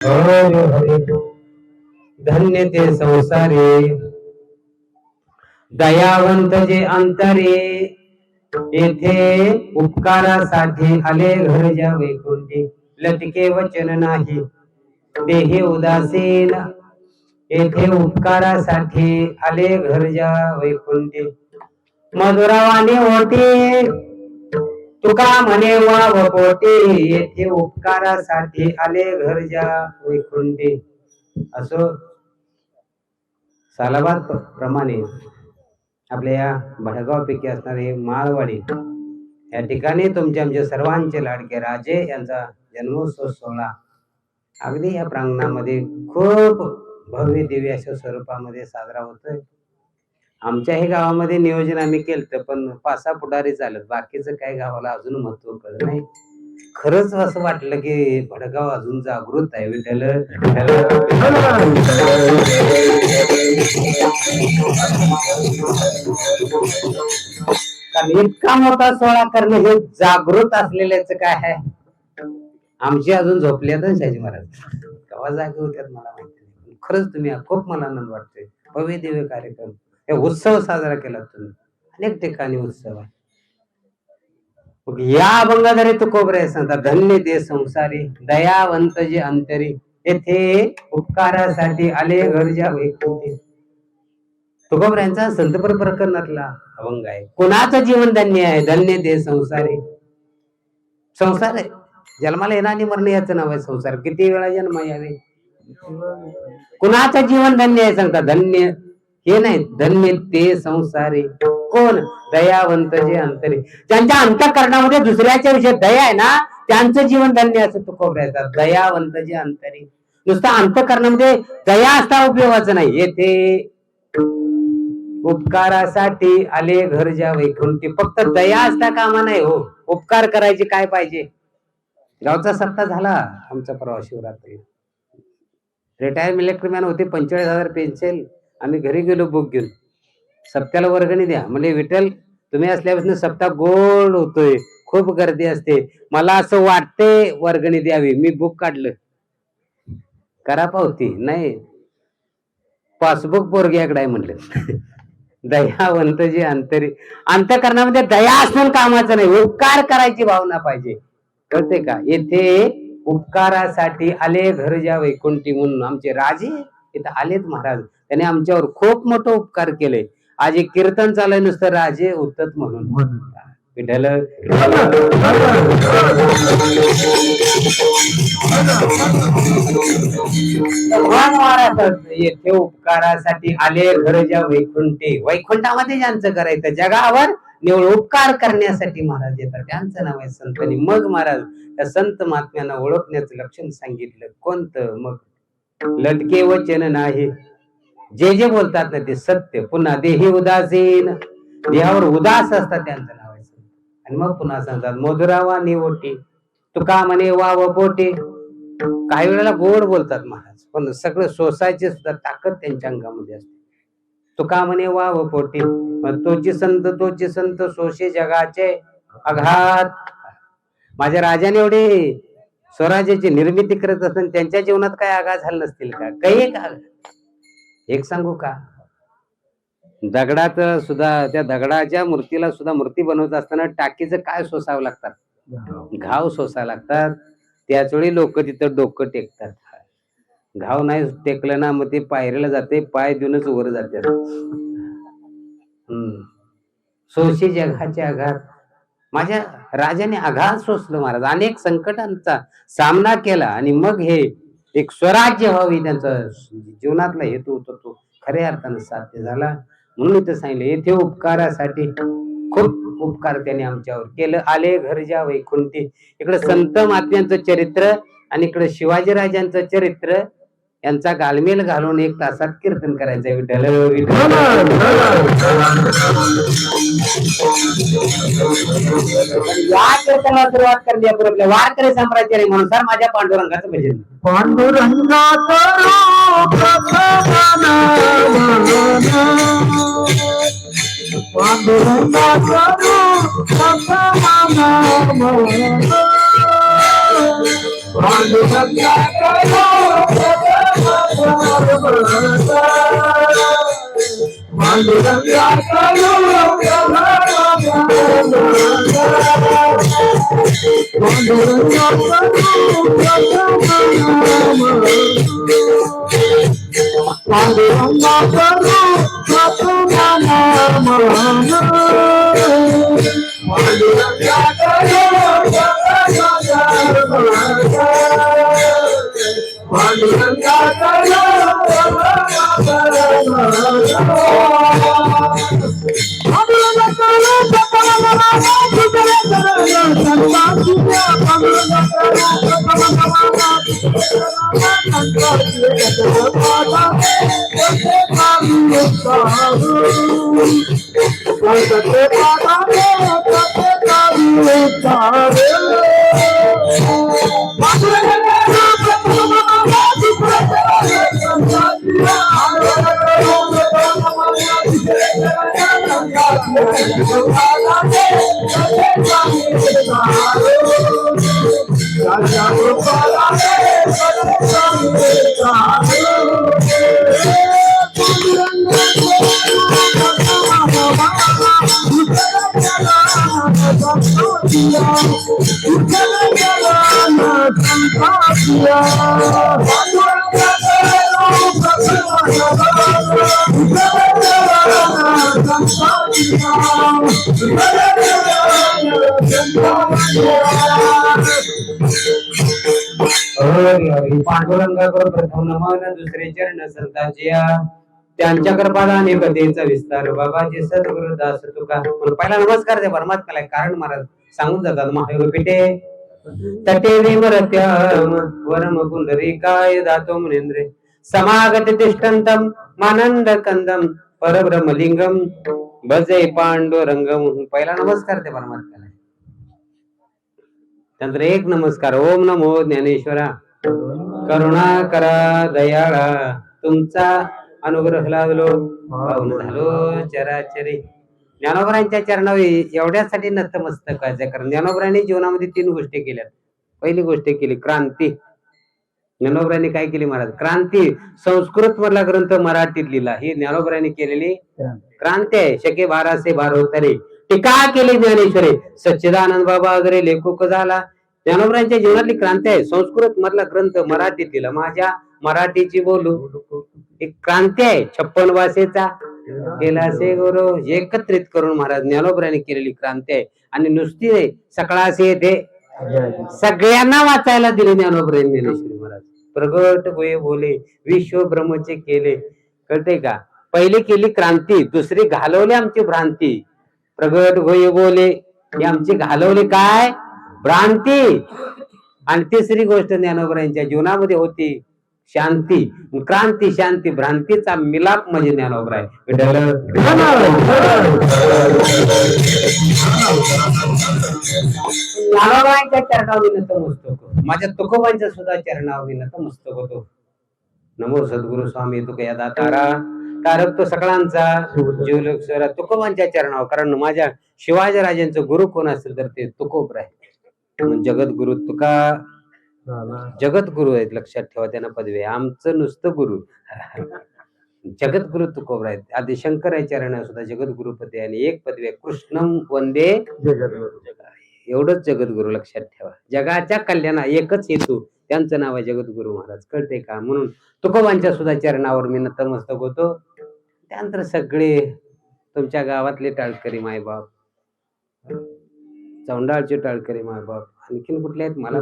हरे हरे धन्य ते संसारी दयावंत जे अंतरे येथे उपकारासाठी आले घरच्या वैकुंठी लटके वचन नाही देही उदासीन येथे उपकारासाठी आले घरच्या वैकुंठी मधुरावाने होते तुका म्हणे वाव पोटे येथे उपकारासाठी आले घरच्या वैकुंठी असो सालाबाद प्रमाणे आपल्या या भडगाव पैकी असणारे माळवाडी या ठिकाणी तुमचे आमचे सर्वांचे लाडके राजे यांचा जन्मोत्सव सोहळा अगदी या प्रांगणामध्ये खूप भव्य दिव्य अशा स्वरूपामध्ये साजरा होतोय. आमच्याही गावामध्ये नियोजन आम्ही केलं पण 5-6 पुढारी चालत बाकीचं काय गावाला अजून महत्व कळत नाही. खरंच असं वाटलं की भडगाव अजून जागृत आहे. विठ्ठल कारण इतका मोठा सोहळा करणं हे जागृत असलेल्याच काय आहे. आमची अजून झोपल्यातच शाहजी महाराज केव्हा जागे होत्यात मला माहिती नाही. खरंच तुम्ही खूप मला आनंद वाटतोय. भव्य दिव्य कार्यक्रम हे उत्सव साजरा केला तुम्ही अनेक ठिकाणी उत्सव आहे. या अभंगाद्वारे तुकोबरे सांगतात धन्य ते संसारी दयावंत जे अंतरी येथे उपकारासाठी आले घरच्या वैकुंठी. तुकोबऱ्यांचा संतपर प्रकरणातला अभंग आहे. कोणाचं जीवन धन्य आहे धन्य ते संसारी. संसार आहे जन्माला येणं आणि मरण याचं नाव आहे संसार. किती वेळा जन्म यावे कुणाचं जीवन धन्य आहे सांगतात धन्य हे नाही धन्य ते संसारी. कोण दयावंत जे अंतरी ज्यांच्या अंतःकरणामध्ये दुसऱ्याच्या विषयी दया आहे ना त्यांचं जीवन धन्य असं तुकोबऱ्याचा. दयावंत जे अंतरी नुसतं अंतःकरणामध्ये दया असता उपयोगाचं नाही. येथे उपकारासाठी आले घरच्या वैकुंठी. फक्त दया असता कामा नाही हो. उपकार करायचे काय पाहिजे. गावचा सप्ताह झाला आमचा परवा शिवरात्री. रिटायर इलेक्ट्रिमॅन होते 45,000 पेन्सिल. आम्ही घरी गेलो बुक घेऊन. सप्त्याला वर्गणी द्या म्हणजे विठ्ठल तुम्ही असल्यापासून सप्ताह गोड होतोय. खूप गर्दी असते. मला असं वाटते वर्गणी द्यावी. मी बुक काढलं. करा पावती नाही पासबुक पोरग्याकडे म्हणलं. दयावंत जे अंतरी अंतःकरणामध्ये दया असून कामाचं नाही. उपकार करायची भावना पाहिजे. कळते का. येथे उपकारासाठी आले घरच्या वैकुंठी म्हणून आमचे राजे इथं आलेत महाराज. त्याने आमच्यावर खूप मोठं उपकार केले. आज एक कीर्तन चालय नुसतं राजे उतत म्हणून. विठ्ठल येथे उपकारासाठी आले घरच्या वैकुंठी. वैकुंठामध्ये ज्यांचं करायचं जगावर निवड उपकार करण्यासाठी महाराज येतात. त्यांचं नाव आहे संतांनी. मग महाराज त्या संत महात्म्यांना ओळखण्याचं लक्षण सांगितलं. कोणतं मग लटके वचन नाही जे जे बोलतात ना ते सत्य. पुन्हा देही उदासीन देहावर उदास असतात त्यांचं नाव आहे. आणि मग पुन्हा सांगतात मधुरावानी ओटी तुका म्हणे वाव पोटे. काही वेळेला गोड बोलतात महाराज पण सगळं सोसायचे सुद्धा ताकद त्यांच्या अंगामध्ये असते. तुका म्हणे वाव पोटे तोची संत सोशे जगाचे आघात. माझ्या राजाने एवढे स्वराज्याची निर्मिती करत असताना त्यांच्या जीवनात काय आघात झाले नसतील का. काही एक सांगू का दगडात सुद्धा त्या दगडाच्या मूर्तीला सुद्धा मूर्ती बनवत असताना टाकीचं काय सोसावं लागतात. घाव सोसावं लागतात. त्याच वेळी लोक तिथं डोकं टेकतात. घाव नाही टेकलं ना मग ते पायरीला जाते. पाय देऊनच वर जाते. सोशी जगाचे आघात. माझ्या राजाने आघात सोसलं महाराज. अनेक संकटांचा सामना केला आणि मग हे एक स्वराज्य व्हावी त्यांचा जीवनातला हेतू होता तो खऱ्या अर्थानं साध्य झाला. म्हणून इथं सांगितलं येथे उपकारासाठी खूप उपकार त्याने आमच्यावर केलं. आले घरच्या वैकुंठी. इकडे संत महात्म्यांचं चरित्र आणि इकडे शिवाजीराजांचं चरित्र यांचा गालमेल घालून 1 तासात कीर्तन करायचं. विठ्ठल या कीर्तनाला सुरुवात करली आपण आपल्या वारकरी संप्रदायाने म्हणून सर माझ्या पांडुरंगाचं भजन. पांडुरंगा पांडुरंगा पांडुरंगावर प्रथम नमन दुसरे चरण संतांच्या त्यांच्या कृपादाने कथेचा विस्तार बाबाजी सद्गुरु दास तुका. पहिला नमस्कार द्या परमात्म्याला, कारण महाराज सांगून जातात महायोग पिटे तटे विमरत्याम वरम पुंडरीकाय दातो मुनींद्रे समागत तिष्ठन्तं मानंद कंदम परब्रह्मलिंगम भजे पांडुरंगम. पहिला नमस्कार द्या परमात्म्याला. त्यानंतर एक नमस्कार. ओम नमो ज्ञानेश्वरा करुणा करा दयाळा तुमचा अनुग्रह लाभलो पावन झालो चराचरी. ज्ञानोबरांच्या चरणावी एवढ्यासाठी नतमस्तकाचे, कारण ज्ञानोबरांनी जीवनामध्ये 3 गोष्टी केल्या. पहिली गोष्ट केली क्रांती. ज्ञानोबरांनी काय केली महाराज? क्रांती. संस्कृत मधला ग्रंथ मराठीत लिहिला, ही ज्ञानोबरांनी केलेली क्रांती आहे. शके 1212 तरी टीका केली ज्ञानेश्वरी. सच्चिदानंद बाबा वगैरे लेखक झाला. ज्ञानोबरांच्या जीवनातली क्रांती आहे. संस्कृत मधला ग्रंथ मराठीत लिहिला. माझ्या मराठीची बोलू एक क्रांती आहे. 56 भाषेचा केला से गौरव एकत्रित करून महाराज ज्ञानोबरांनी केलेली क्रांती आहे. आणि नुसती सकाळासे ते सगळ्यांना वाचायला दिले ज्ञानोबरांनी. ज्ञानेश्वरी महाराज प्रगट होय बोले विश्व ब्रह्मचे केले. कळते का? पहिली केली क्रांती, दुसरी घालवली आमची भ्रांती. प्रगट होय बोले ही आमची घालवली काय? भ्रांती. आणि तिसरी गोष्ट ज्ञानोबरांच्या जीवनामध्ये होती शांती. क्रांती शांती भ्रांतीचा मिलाप म्हणजे ज्ञानोबा आहे. ज्ञानोबांच्या चरणावर नतमस्तक, माझ्या तुकोबांच्या सुद्धा चरणावर नतमस्तक होतो. नमो सद्गुरु स्वामी तुकया दातारा तारक तो सगळ्यांचा जीवलक्षरा तुकोबांच्या चरणावर. कारण माझ्या शिवाजी राजांचं गुरु कोण असेल तर ते तुकोब आहे. जगद्गुरु तुका जगद्गुरु आहेत, लक्षात ठेवा. त्यांना पदवी आहे. आमचं नुसतं गुरु जगद्गुरु तुकोबरा आहेत. आदि शंकराच्या चरणावर सुद्धा जगद्गुरु पदवी आणि एक पदवी आहे कृष्णम वंदे एवढंच जगद्गुरु. लक्षात ठेवा. जगाच्या कल्याणा एकच हेतू, त्यांचं नाव आहे जगद्गुरु महाराज. कळते का? म्हणून तुकोबांच्या सुद्धा चरणावर मी नतमस्तक होतो. त्यानंतर सगळे तुमच्या गावातले टाळकरी मायबाप, चौंडाळचे टाळकरी मायबाप, आणखीन कुठले आहेत मला?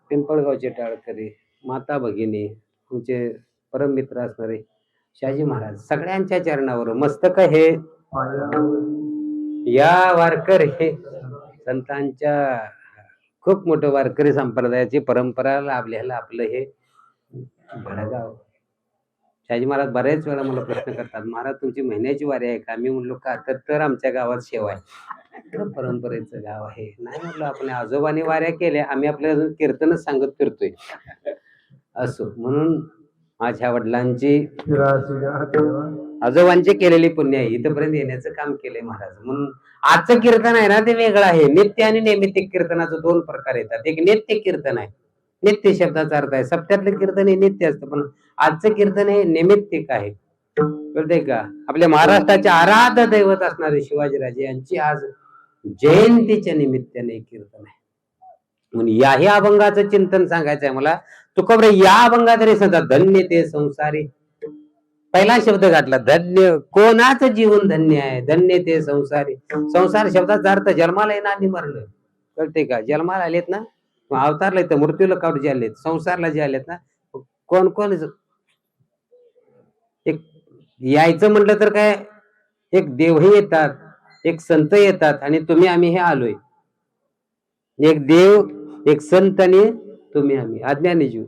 पिंपळगावचे टाळकरी, माता भगिनी, तुमचे परम मित्र असणारे शहाजी महाराज, सगळ्यांच्या चरणावर मस्तक हे या वारकरी हे संतांच्या खूप मोठं वारकरी संप्रदायाची परंपरा लाभलेलं आपलं हे भडगाव. शहाजी महाराज बऱ्याच वेळा मला प्रश्न करतात, महाराज तुमची महिन्याची वारी आहे का? मी म्हणलो का तर आमच्या गावात शेवा आहे, परंपरेचं गाव आहे. नाही म्हटलं आपण आजोबाने वाऱ्या केल्या, आम्ही आपल्या अजून कीर्तनच सांगत फिरतोय. असो, म्हणून माझ्या वडिलांची आजोबांची केलेली पुण्य आहे, इथपर्यंत येण्याचं काम केलंय महाराज. म्हणून आजचं कीर्तन आहे ना ते वेगळं आहे. नित्य आणि नैमित्तिक कीर्तनाचं 2 प्रकार येतात. एक नित्य कीर्तन आहे, नित्य शब्दाचा अर्थ आहे. सप्त्यातलं कीर्तन हे नित्य असतं, पण आजचं कीर्तन हे नैमित्तिक आहे. कळतंय का? आपल्या महाराष्ट्राचे आराध्य दैवत असणारे शिवाजीराजे यांची आज जयंतीच्या निमित्ताने कीर्तन आहे. म्हणून याही अभंगाचं चिंतन सांगायचं आहे मला. तुकोबरे या अभंगात तरी सांगतात, धन्य ते संसारी. पहिला शब्द घातला, धन्य कोणाचं जीवन धन्य आहे, धन्य ते संसारी. संसार शब्दाचा अर्थ जन्माला येणार आणि मरण. कळते का? जन्माला आलेत ना, अवतारला येतं, मृत्यूला काढ जे आलेत, संसारला जे आलेत ना, कोण कोण एक यायचं म्हटलं तर काय, एक देवही येतात, एक संत येतात, आणि तुम्ही आम्ही हे आलोय. एक देव, एक संत, आणि तुम्ही आम्ही अज्ञानी जीव.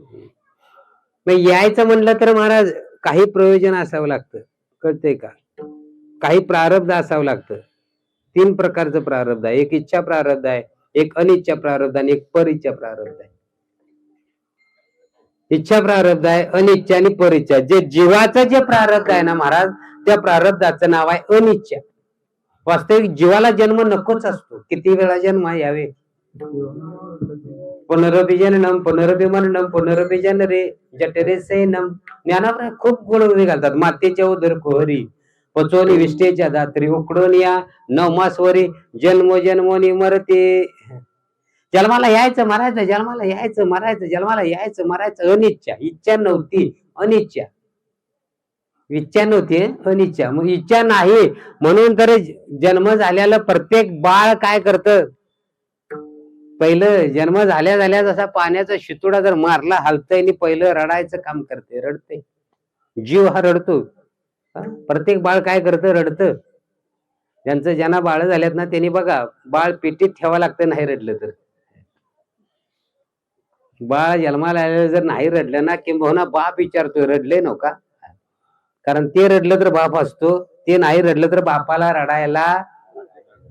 मग यायचं म्हटलं तर महाराज काही प्रयोजन असावं लागतं. कळतंय का? काही प्रारब्ध असावं लागतं. 3 प्रकारचं प्रारब्ध आहे. एक इच्छा प्रारब्ध आहे, एक अनिच्छा प्रारब्ध आणि एक परिच्छा प्रारब्ध आहे. इच्छा प्रारब्ध आहे, अनिच्छा आणि परिच्छा. जे जीवाचं जे प्रारब्ध आहे ना महाराज, त्या प्रारब्धाचं नाव आहे अनिच्छा. वास्तविक जीवाला जन्म नकोच असतो. किती वेळा जन्म यावे, पुनरभिजननम पुनरभिमरणम पुनरभिजन रे जठरे सैनम. ज्ञानावर खूप गुण घालतात. मातेच्या उदर कोहरी, पचोनी विष्टेच्या दात्री, उकडून या नवमासवरी, जन्म जन्मोनी मरते. जन्माला यायचं मरायचं, जन्माला यायचं मरायचं, जन्माला यायचं मरायचं. अनिच्छा, इच्छा नव्हती, अनिच्छा. इच्छा नव्हती, अनिच्छा. मग इच्छा नाही म्हणून तर जन्म झालेलं प्रत्येक बाळ काय करतं, पहिलं जन्म झाल्या झाल्या जसा पाण्याचा शितोडा जर मारला हलतय आणि पहिलं रडायचं काम करते, रडते. जीव हा रडतो. प्रत्येक बाळ काय करतं, रडतं. ज्यांचं ज्यांना बाळ झाल्यात ना त्यांनी बघा, बाळ पेटीत ठेवावं लागतं नाही रडलं तर. बाळ जन्माला आलेलं जर नाही रडलं ना, किंबहुना बाप विचारतोय रडले नव का, कारण ते रडलं तर बाप असतो, ते नाही रडलं तर बापाला रडायला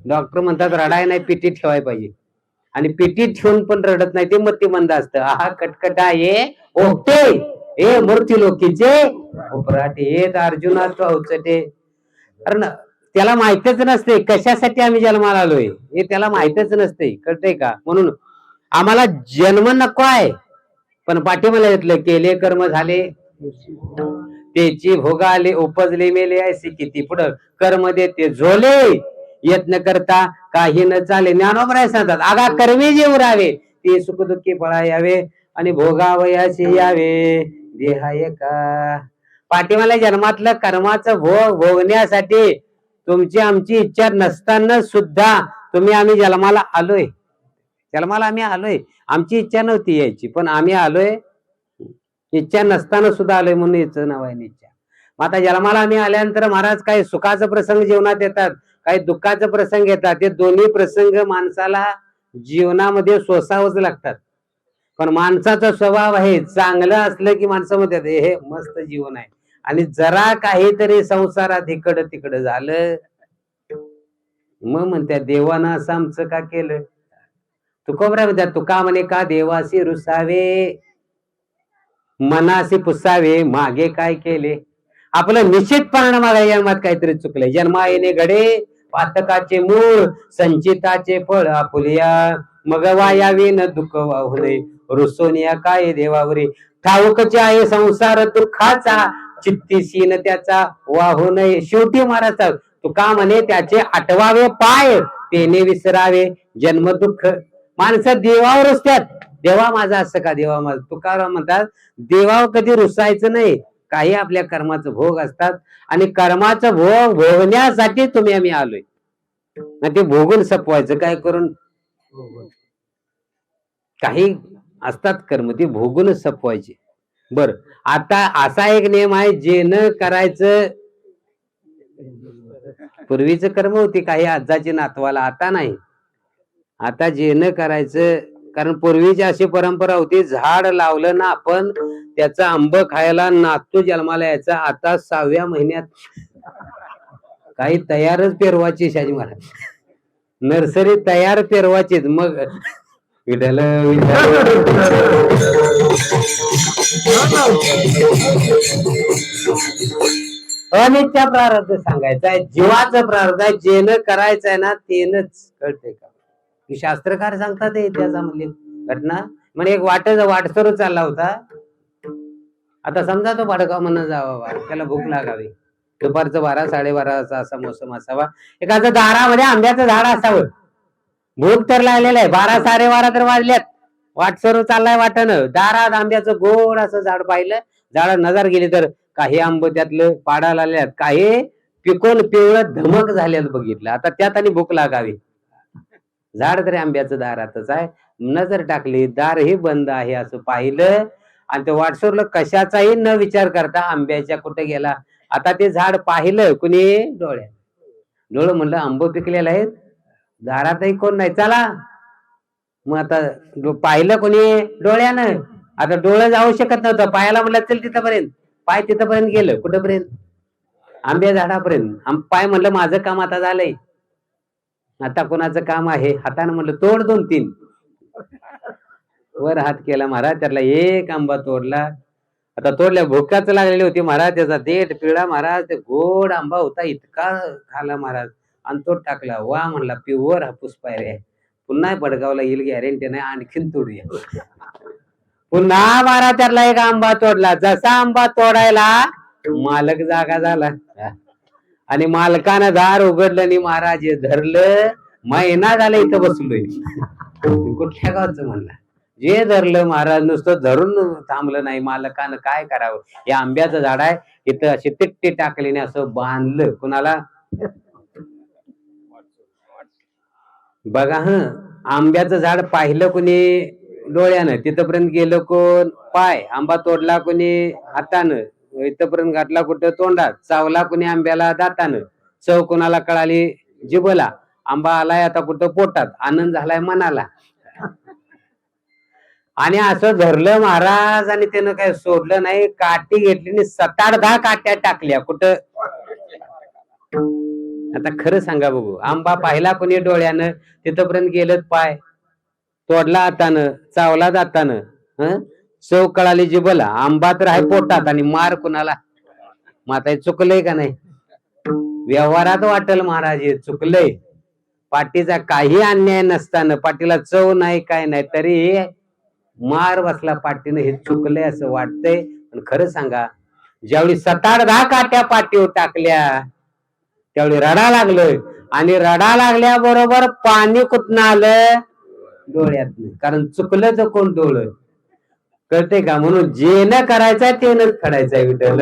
डॉक्टर म्हणतात रडाय नाही, पेटीत ठेवाय पाहिजे. आणि पेटीत ठेवून पण रडत नाही ते मतिमंद असतं. आहा कटकटा ये ओपटे हे मूर्ती लोकीचे उपराटे येत अर्जुनाचं अवचटे. कारण त्याला माहितच नसते कशासाठी आम्ही जन्माला आलोय, हे त्याला माहितच नसते. कळतंय का? म्हणून आम्हाला जन्म नको आहे, पण पाठीमाला घेतलं, केले कर्म झाले त्याची भोगाले, उपजले मेले ऐसे किती पुढं कर्म देते झोले, यत्न करता काही न चाले. ज्ञानोबराय सांगतात, आगा कर्मी जे उरावे ते सुख दुःखी फळा यावे, आणि भोगावयाचे यावे देहाय का. पाठीमाला जन्मातलं कर्माचं भोग भोगण्यासाठी तुमची आमची इच्छा नसताना सुद्धा तुम्ही आम्ही जन्माला आलोय. जन्माला आम्ही आलोय, आमची इच्छा नव्हती यायची, पण आम्ही आलोय. इच्छा नसताना सुद्धा आलोय म्हणून याचं नाव आहे इच्छा. मग आता जन्माला आम्ही आल्यानंतर महाराज काही सुखाचा प्रसंग जीवनात येतात, काही दुःखाचे प्रसंग येतात. ते दोन्ही प्रसंग माणसाला जीवनामध्ये सोसावच लागतात. पण माणसाचा स्वभाव आहे, चांगलं असलं की माणसं म्हणतात हे मस्त जीवन आहे, आणि जरा काहीतरी संसारात इकडं तिकडं झालं मग म्हणतात देवानं असं आमचं का केलं. तुकोबरा म्हणतात, तुका म्हणे का देवासी रुसावे, मनासी पुसावे, मागे काय केले. आपलं निश्चितपणानं मागा जन्मात काहीतरी चुकलंय. जन्मा येणे घडे पातकाचे मूळ, संचिताचे फळ आपुलिया, मग वायावे न दुःख वाहू नये, रुसोनिया काय देवावरी. ठाऊकचे आहे संसार दुःखाचा, चित्तीसीन त्याचा वाहू नये. शेवटी महाराज तुका म्हणे त्याचे आठवावे पाय, तेने विसरावे जन्म दुःख. माणसं देवावर रुसतात, देवा माझा असं का, देवा माझं. तुकाराम म्हणतात देवावर कधी रुसायचं नाही. काही आपल्या कर्माचं भोग असतात, आणि कर्माचं भोग भोगण्यासाठी तुम्ही आम्ही आलोय. ते भोगून सपवायचं काय करून. काही असतात कर्म ते भोगून सपवायचे. बर, आता असा एक नियम आहे, जे न करायचं. पूर्वीचं कर्म होती काही आजाची नातवाला, आता नाही. आता जे न करायचं, कारण पूर्वीची अशी परंपरा होती, झाड लावलं ना आपण त्याचा आंब खायला नातू जन्माला यायचा. आता 6व्या महिन्यात काही तयारच पेरवाची. शाजी महाराज नर्सरी तयार पेरवाचीच. मग विठ्ठल अनिच्छा प्रारब्ध सांगायचं आहे, जीवाचं प्रारब्ध आहे. जे न करायचं आहे ना तेनच. कळतंय का? शास्त्रकार सांगतात त्याचा म्हणजे घटना. म्हणजे एक वाटसरू चालला होता. आता समजा तो भाडगाव म्हणून जावा, त्याला भूक लागावी. दुपारचं 12-12:30 असा मोसम असावा. एखादं दारामध्ये आंब्याचं झाड असावं. भूक तर लागलेलं आहे, 12-12:30 तर वाजल्यात. वाटसरू चाललाय वाटणं. दारात आंब्याचं गोड असं झाड पाहिलं. झाडात नजर गेली तर काही आंब त्यातलं पाडायला आल्यात, काही पिकून पिवळं धमक झाल्यात बघितलं. आता त्यात आणि भूक लागावी. झाड तरी आंब्याचं दारातच आहे. नजर टाकली, दारही बंद आहे असं पाहिलं आणि ते वाटसरूला कशाचाही न विचार करता आंब्याच्या कुठे गेला. आता ते झाड पाहिलं कुणी डोळ्यात. डोळं म्हणलं आंब पिकलेलं आहेत, दारातही कोण नाही, चला. मग आता पाहिलं कोणी डोळ्यानं. आता डोळं जाऊ शकत नव्हतं, पायाला म्हणलं चल तिथपर्यंत. पाय तिथपर्यंत गेलं, कुठपर्यंत? आंब्या झाडापर्यंत. पाय म्हणलं माझं काम आता झालंय, आता कोणाचं काम आहे? हातानं म्हणलं तोड 2-3. वर हात केला महाराज, त्यातला एक आंबा तोडला. आता तोडल्या भुकाच लागलेली होती महाराज, त्याचा देठ पिळा महाराज. ते गोड आंबा होता, इतका खाला महाराज आणि तो टाकला. वा म्हणला प्युअर हापूस पायरे आहे, पुन्हा बडगावला येईल गॅरेंटी नाही, आणखीन तोडूया. पुन्हा महाराज त्यातला एक आंबा तोडला. जसा आंबा तोडायला मालक जागा झाला आणि मालकानं दार उघडलं आणि महाराज धरलं. महिना झाला इथं बसलोय. कुठल्या गावचं म्हणला? जे धरलं महाराज, नुसतं धरून थांबलं नाही. मालकानं काय करावं? हे आंब्याचं झाड आहे, इथं अशी तिट्टी टाकलीने असं बांधलं. कुणाला? बघा आंब्याचं झाड पाहिलं कुणी डोळ्यानं, तिथपर्यंत गेलं कोण? पाय. आंबा तोडला कुणी हातानं, इथपर्यंत घातला कुठं? तोंडात. चावला कुणी आंब्याला दातानं. चव कुणाला कळाली? जिभला. आंबा आलाय आता कुठं? पोटात. आनंद झालाय मनाला. आणि असं धरलं महाराज आणि त्यानं काय सोडलं नाही. काठी घेतली आणि 7-10 काट्या टाकल्या. कुठं? आता खरं सांगा बघू, आंबा पाहिला कोणी डोळ्यानं, तिथपर्यंत गेलं पाय. तोडला हातानं, चावला दातानं, चव कळाली जिभला. आंबा तर आहे पोटात आणि मार कुणाला? माता चुकलंय का नाही? व्यवहारात वाटल महाराज हे चुकलंय. पाटीचा काही अन्याय नसताना, पाटीला चव नाही काय नाही, तरी मार बसला पाटीनं. हे चुकलंय असं वाटतंय. पण खरं सांगा, ज्यावेळी 7-10 काट्या पाटीवर टाकल्या त्यावेळी रडा लागलोय. आणि रडा लागल्याबरोबर पाणी कुठनं आलं? डोळ्यात. कारण चुकलं तर कोण डोळं? कळते का? म्हणून जे न करायचंय ते न करायचंय. विठ्ठल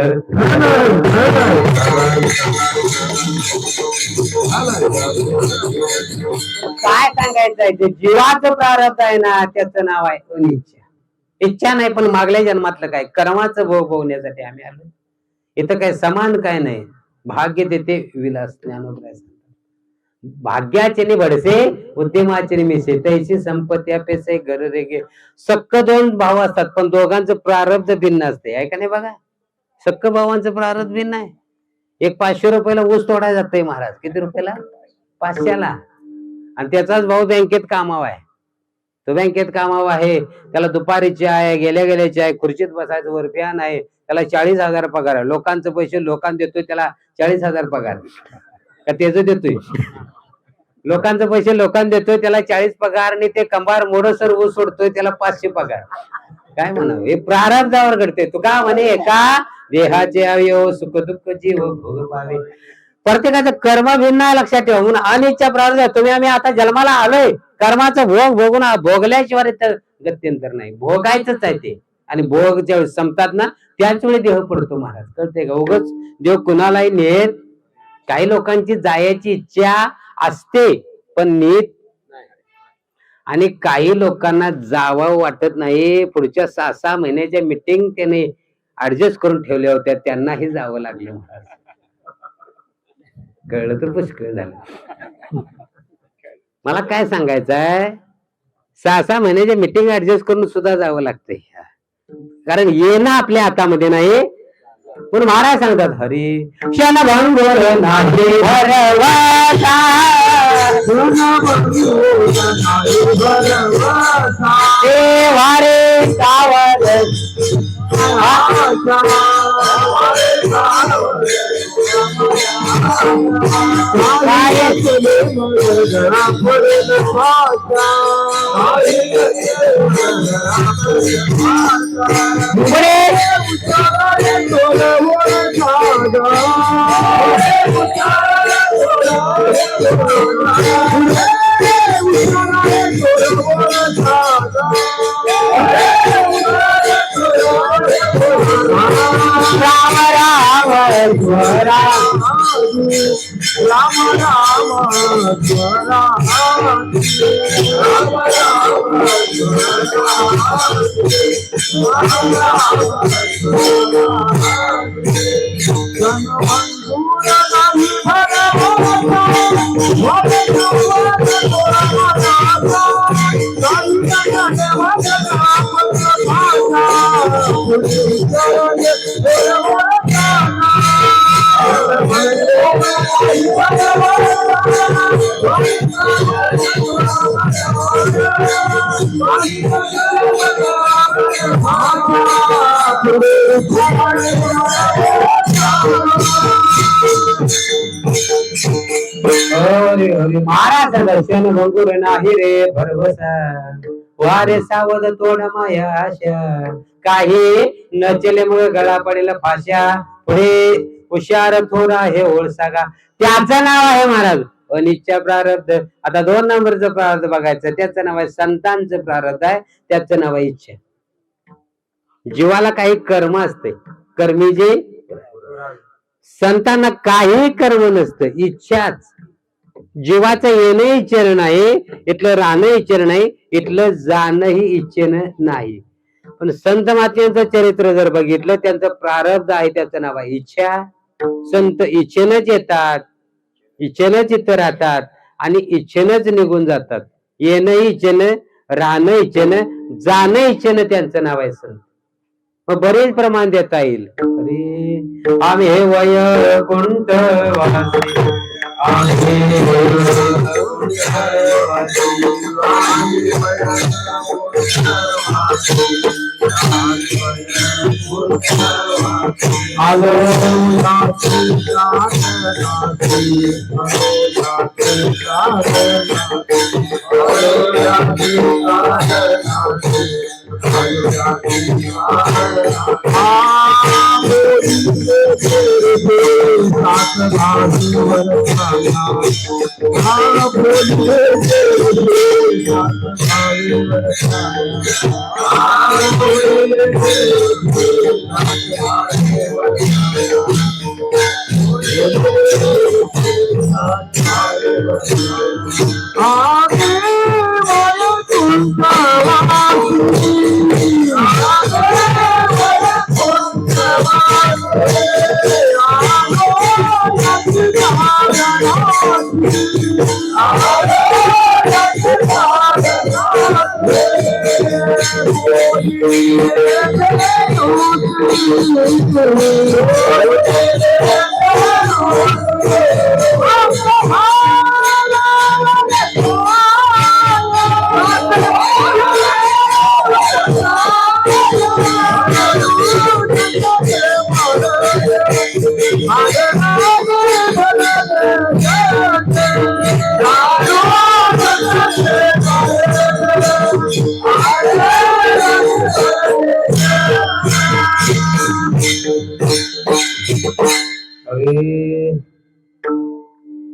काय सांगायचंय? ते जीवाचं प्रारब्ध आहे ना, त्याचं नाव आहे अनिच्छा. इच्छा नाही, पण मागल्या जन्मातलं काय कर्माचं भोग भोगण्यासाठी आम्ही आलो. इथं काय समान काय नाही. भाग्य देते विलास ज्ञानोदय. भाग्याचे नि भडसे उद्यमाचे निमिषे तैसी संपत्ती पेसे घर रेगे. सक्क 2 भाव असतात, पण दोघांचं प्रारब्ध भिन्न असते. आहे का नाही? बघा, सक्क भावांचं प्रारब्ध भिन्न आहे. एक 500 रुपयाला ऊस तोडायला जातोय महाराज. किती रुपयाला? 500ला. आणि त्याचाच भाऊ बँकेत कामावा आहे. तो बँकेत कामावा आहे, त्याला दुपारीची आहे, गेल्या गेल्याची आहे, खुर्चीत बसायचं वर फॅन आहे, त्याला 40,000 पगार आहे. लोकांचं पैसे लोकांना देतोय, त्याला 40,000 पगार का त्याच देतोय? लोकांचे पैसे लोकांना देतोय, त्याला 40 पगार. आणि ते कंबार मोडसर ऊस सोडतोय, त्याला 500 पगार. काय म्हणावं? हे प्रारब्धावर घडते. तू का म्हणे एका देहाचे अवयव सुख दुःख जीव भोग पावे. प्रत्येकाचं कर्म भिन्न आहे, लक्षात ठेवा. म्हणून अनिच्छा प्रारब्ध. तुम्ही आम्ही आता जन्माला आलोय, कर्माचं भोग भोगून भोगल्याशिवाय तर गत्यंतर नाही. भोगायचंच आहे ते. आणि भोग ज्यावेळी संपतात ना, त्याच वेळी देह पडतो महाराज. कळते का? उगच देव कुणालाही नेत. काही लोकांची जायची इच्छा असते पण नीट. आणि काही लोकांना जावं वाटत नाही. पुढच्या 6-6 महिन्याच्या मीटिंग त्याने ऍडजस्ट करून ठेवल्या होत्या, त्यांनाही जावं लागलं महाराज. कळलं तर पुष्कळ झालं. मला काय सांगायचंय, 6-6 महिन्याच्या मीटिंग ऍडजस्ट करून सुद्धा जावं लागतंय. कारण येणं आपल्या हातामध्ये नाही. पण महाराज सांगतात, हरी क्षणभंगुर नाटे भरवसा, वारे सावर महाराज दर्शन बघूर नाही रे भरवसा वारे सावध तोड माया आशा काही नचले मग गळा पडेल फाशा पुढे हुशार थोडा हे ओळसागा त्याचं नाव आहे महाराज अनिच्छा प्रारब्ध. आता 2 नंबरचं प्रारब्ध बघायचं त्याचं नाव आहे संतांचं प्रारब्ध आहे त्याचं नाव आहे इच्छा. जीवाला काही कर्म असते कर्मी जे संतांना काही कर्म नसतं इच्छाच. जीवाचं येणं इच्छेनं नाही इथलं राहणं इच्छेनं नाही इथलं जाणंही इच्छेनं नाही. पण संत महात्म्यांचं चरित्र जर बघितलं त्यांचं प्रारब्ध आहे त्याचं नाव आहे इच्छा. संत इच्छेनच येतात इच्छेनच इथं राहतात आणि इच्छेनच निघून जातात. येणं इच्छेनं राहणं इच्छेनं जाणं इच्छेनं त्यांचं नाव आहे संत. मग बरेच प्रमाण देता येईल. अरे आम्ही हे वैकुंठ वासी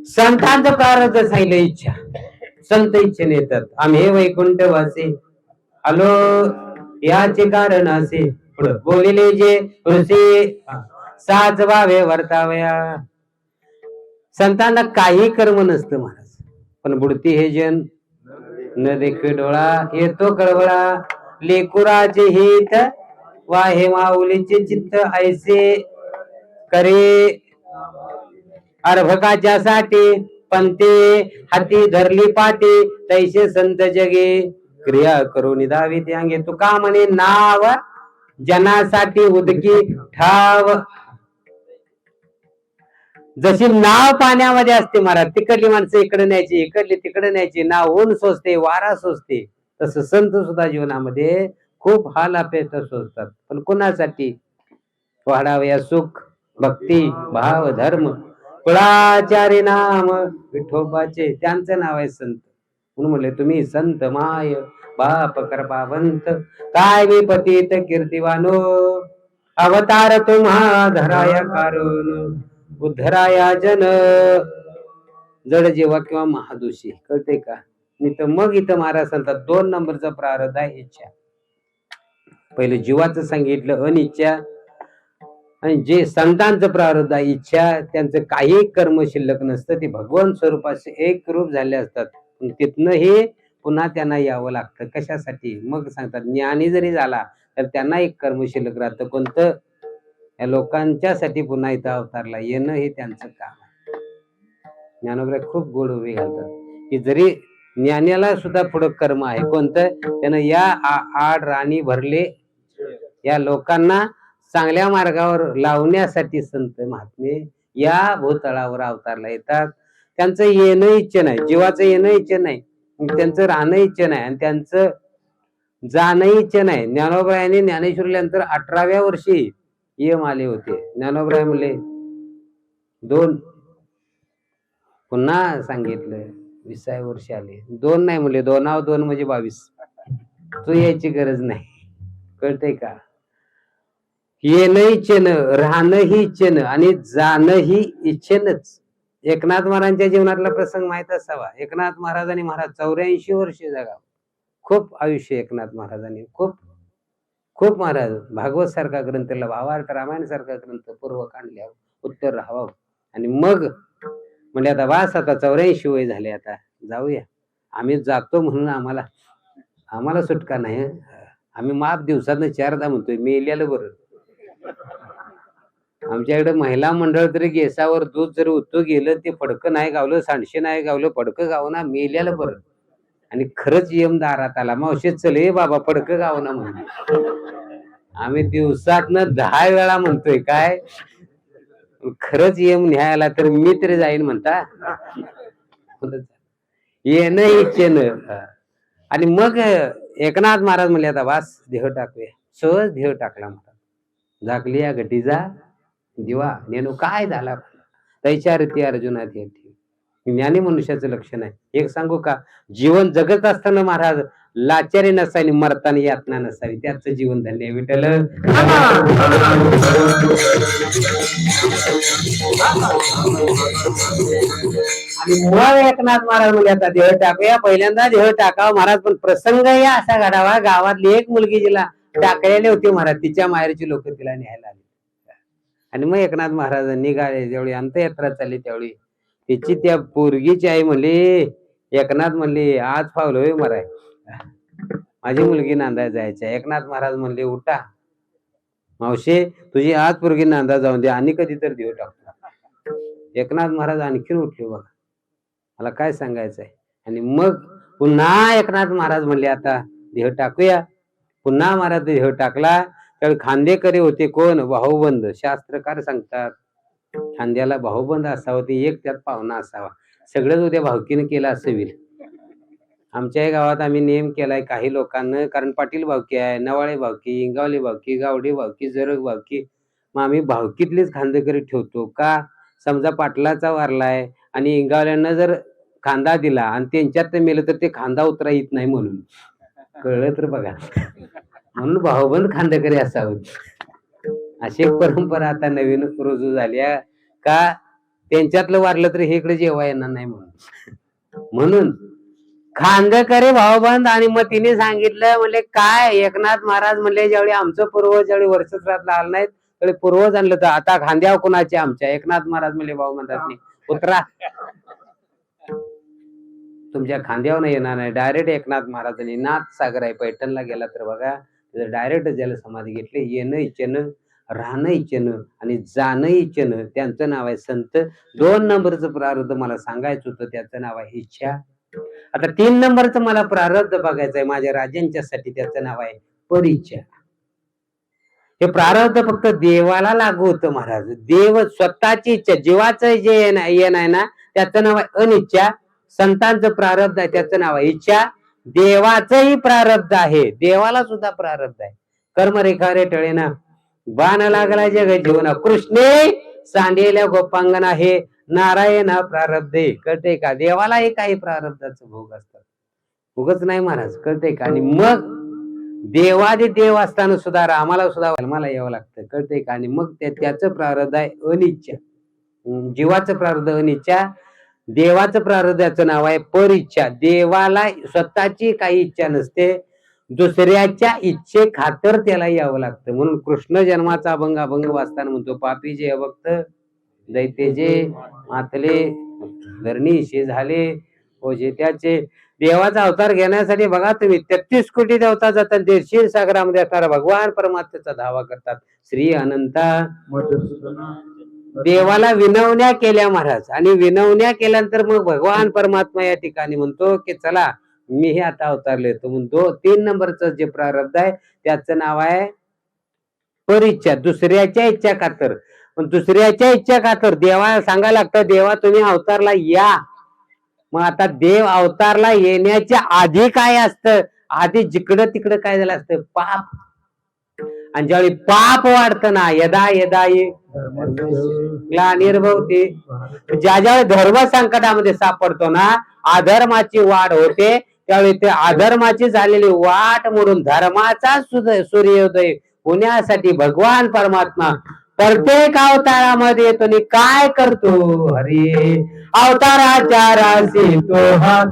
संतांचं प्रारब्ध सांगितलं इच्छा. संत इच्छेने येतात. आम्ही हे वैकुंठ वासी आलो याचे कारण असे बोलिले जे ऋषी साजवावे वर्तावया. संतांना काही कर्म नसतं महाराज पण बुडती हे जन न देखी डोळा येतो कळवळा लेकुराचे हित वाहे माऊलीचे चित्त ऐसे करे अर्भकाच्या साठी पंते हाती धरली पाटी तैसे संत जगे क्रिया करून दावी अंगे. तुका म्हणे नाव जनासाठी उदकी ठाव. जशी नाव पाण्यामध्ये असते महाराज तिकडली माणसं इकडे न्यायची इकडली तिकडे न्यायची नाव ऊन सोसते वारा सोसते तसं संत सुद्धा जीवनामध्ये खूप हाल अपेक्षा सोसतात. पण कोणासाठी वाढावया सुख भक्ती भाव धर्म कुळाचारी नाम विठोबाचे त्यांचं नाव आहे संत. म्हणून म्हणले तुम्ही संत माय बाप कृपावंत काय मी पतित कीर्तिवानो अवतार तुम्हा धराया कारून उद्धराया जन जड जेव्हा किंवा महादोषी, कळते का? नाही तर मग इथं महाराज सांगतात 2 नंबरचा प्रारब्ध आहे इच्छा. पहिले जीवाचं सांगितलं अनिच्छा, आणि जे संतांचं प्रारब्ध आहे इच्छा, त्यांचं काही कर्म शिल्लक नसतं, ते भगवान स्वरूपाचे एक रूप झाले असतात. तिथनं हे पुन्हा त्यांना यावं लागतं. कशासाठी? मग सांगतात ज्ञानी जरी झाला तर त्यांना एक कर्म शिल्लक राहतं. कोणतं? या लोकांच्यासाठी पुन्हा इथं अवतारला येणं हे त्यांचं काम आहे. ज्ञानोबराय खूप गोड उभे घालतात की जरी ज्ञानाला सुद्धा पुढं कर्म आहे. कोणतं? त्यानं या आड राणी भरले, या लोकांना चांगल्या मार्गावर लावण्यासाठी संत महात्मे या भूतळावर अवतारला येतात. त्यांचं येणं इच्छा नाही, जीवाचं येणं इच्छा नाही, त्यांचं राहणं इच्छा नाही, आणि त्यांचं जाणं इच्छा नाही. ज्ञानोबरायांनी ज्ञानेश्वरीनंतर 18व्या वर्षी यम आले होते. ज्ञानोबराय म्हणले 2, पुन्हा सांगितलं 20व्या वर्षी आले. 2 नाही म्हणले, 2 म्हणजे 22. तू यायची गरज नाही. कळतंय का? येणं इच्छेनं, राहणं ही इच्छेनं, आणि जाणं ही इच्छेनच. एकनाथ महाराजांच्या जीवनातला प्रसंग माहित असावा. एकनाथ महाराज आणि महाराज 84 वर्ष जगा, खूप आयुष्य एकनाथ महाराजांनी, खूप खूप महाराज भागवत सारखा ग्रंथ, भावार्थ रामायण सारखा ग्रंथ पूर्व काढल्या, उत्तर राहावं. आणि मग म्हणजे आता वास, आता 84 वय झाले, आता जाऊया. आम्ही जातो म्हणून आम्हाला सुटका नाही. आम्ही माप दिवसातनं 4दा म्हणतोय, मेल्यालं बरं. आमच्याकडे महिला मंडळ तरी गेसावर दूध जर उतू गेलं, ते फडकं नाही गावलं, सांडशे नाही गावलं, फडकं गावना, मेल्यालं बरं. आणि खरंच यम दारात आला, मावशी चल हे बाबा फडकं गावना म्हणून. आम्ही दिवसातनं 10 वेळा म्हणतोय. काय खरंच यम न्यायला तर मी तरी जाईन म्हणता. येणं इच्छेनं. आणि मग एकनाथ महाराज म्हणले आता वास देह टाकूया. सहज देह टाकला महाराज. झाकली या घटीचा दिवा नेणू काय झाला. तैचारती अर्जुना ती ज्ञानी मनुष्याचं लक्षण आहे. एक सांगू का? जीवन जगत असताना महाराज लाचारी नसावी, मरताना यातना नसावी, त्याचं जीवन धन्य. विठ्ठल. आणि मुळात एकनाथ महाराज म्हणजे आता देह टाकूया, पहिल्यांदा देह टाकावा महाराज. पण प्रसंग या असा घडावा, गावातली एक मुलगी जिला टाकलेली होती महाराज, तिच्या माहेरची लोक तिला न्यायला आली. आणि मग एकनाथ महाराज निघाले. जेवढी अंतयात्रा चालली त्यावेळी तिची त्या पोरगीची आई म्हणली, एकनाथ म्हणली आज फावलोय मराय, माझी मुलगी नांदाय जायची. एकनाथ महाराज म्हणले उठा मावशे, तुझी आज पोरगी नांदा जाऊन दे, आणि कधी तर देव टाकतो. एकनाथ महाराज आणखीन उठले. बघा मला काय सांगायचंय. आणि मग पुन्हा एकनाथ महाराज म्हणले आता देह टाकूया. पुन्हा महाराज देह टाकला. त्यावेळी खांदेकरी होते. कोण? भाऊबंद. शास्त्रकार सांगतात खांद्याला भाऊबंद असावं, ते एक त्यात पाहुणा असावा. सगळंच उद्या भावकीनं केलं असं होईल. आमच्याही गावात आम्ही नियम केलाय काही लोकांना, कारण पाटील भावकी आहे, नवाळे भावकी, इंगावली भावकी, गावडी भावकी, जरग भावकी. मग आम्ही भावकीतलीच खांदेकरी ठेवतो. का? समजा पाटलाचा वारलाय आणि इंगावल्यांना जर खांदा दिला आणि त्यांच्यात मेलं तर ते खांदा उतरा येत नाही म्हणून. कळलं तर बघा. म्हणून भाऊबंद खांदेकरी असावं, अशी एक परंपरा आता नवीन रुजू झाली. का? त्यांच्यातलं वारलं तर हे इकडे जेव्हा येणार नाही म्हणून खांदेकरी भाऊबंद. आणि मग तिने सांगितलं, म्हणले काय एकनाथ महाराज म्हणले ज्यावेळी आमचं पूर्वज ज्यावेळी वर्षश्राद्धला आलं नाहीत त्यावेळी पूर्वज आणलं तर आता खांद्यावर कुणाचे? आमच्या. एकनाथ महाराज म्हणले भाऊबंदात उतरा, तुमच्या खांद्यावर नाही येणार नाही. डायरेक्ट एकनाथ महाराजांनी नाथ सागर आहे पैठणला गेला तर बघा, डायरेक्ट जल समाधी घेतली. येणं इच्छेनं, राहणं इच्छेनं आणि जाणं इच्छेनं, त्यांचं नाव आहे संत. 2 नंबरचं प्रारब्ध मला सांगायचं होतं, त्याचं नाव आहे इच्छा. आता 3 नंबरचं मला प्रारब्ध बघायचंय माझ्या राजांच्यासाठी, त्याचं नाव आहे परिच्छा. हे प्रारब्ध फक्त देवाला लागू होतं महाराज. देव स्वतःची इच्छा, जीवाचं जे येण आहे ना त्याचं नाव आहे अनिच्छा. संतांचं प्रारब्ध आहे त्याचं नाव आहे इच्छा. देवाचंही प्रारब्ध आहे, देवाला सुद्धा प्रारब्ध आहे. कर्मरेखा रे टळेना, बाण लागला जग जीवना, कृष्णे सांडेल्या गोपांगना, हे नारायण प्रारब्धे. कळते का? देवालाही काही प्रारब्धाचं भोग असतात, उगच नाही महाराज. कळते का? आणि मग देवादि देव असताना सुद्धा आम्हाला सुद्धा मला यावं लागतं. कळते का? आणि मग त्याचं प्रारब्ध आहे अनिच्छा. जीवाचं प्रारब्ध अनिच्छा, देवाचं प्रारब्धाचं नाव आहे पर इच्छा. देवाला स्वतःची काही इच्छा नसते, दुसऱ्याच्या इच्छे खातर त्याला यावं लागतं. म्हणून कृष्ण जन्माचा अभंग वाचताना म्हणतो, पापी जे अभक्त दैते जे मातले धरणीशी झाले ओझे त्याचे. देवाचा अवतार घेण्यासाठी बघा तुम्ही 33 कोटी देवता जातात, 150 सागरामध्ये असणारा भगवान परमात्म्याचा धावा करतात. श्री अनंता देवाला विनवण्या केल्या महाराज, आणि विनवण्या केल्यानंतर मग भगवान परमात्मा या ठिकाणी म्हणतो की चला मी हे आता अवतारले येतो. म्हणतो 3 नंबरचं जे प्रारब्ध आहे त्याचं नाव आहे परिच्छा, दुसऱ्याच्या इच्छा खातर. पण दुसऱ्याच्या इच्छा खातर देवाला सांगायला लागतं, देवा तुम्ही अवतारला या. मग आता देव अवतारला येण्याच्या आधी काय असतं, आधी जिकडं तिकडं काय झालं असतं, पाप. आणि ज्यावेळी पाप वाढतं ना, यदा यदा ग्लानिर्भवते, ज्या ज्यावेळी धर्म संकटामध्ये सापडतो ना, अधर्माची वाढ होते, त्यावेळी ते अधर्माची झालेली वाट म्हणून धर्माचा सूर्योदय होण्यासाठी भगवान परमात्मा प्रत्येक अवतारामध्ये येतो आणि काय करतो, अरे अवताराच्या राशी तो हा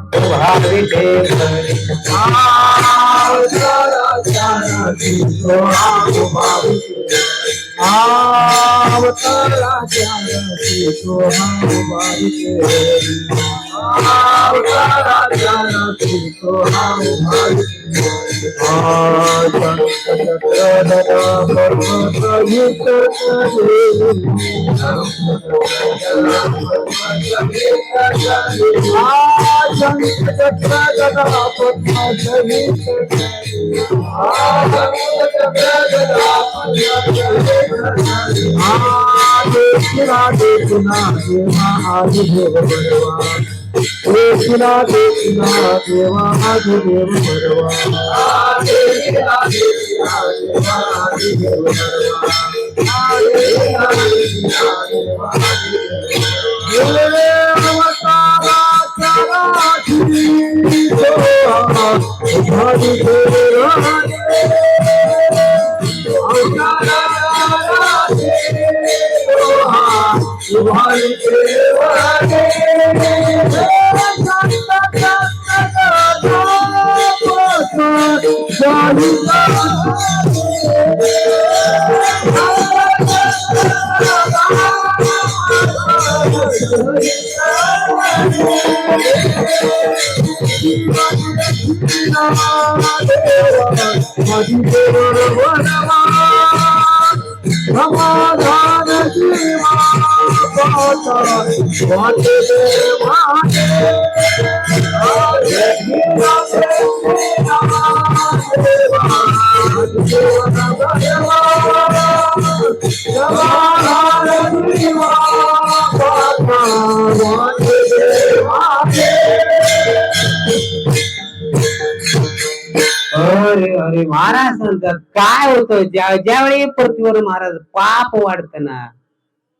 अरे महाराज म्हणतात काय होतं, ज्यावेळी पृथ्वीवर महाराज पाप वाढतं ना,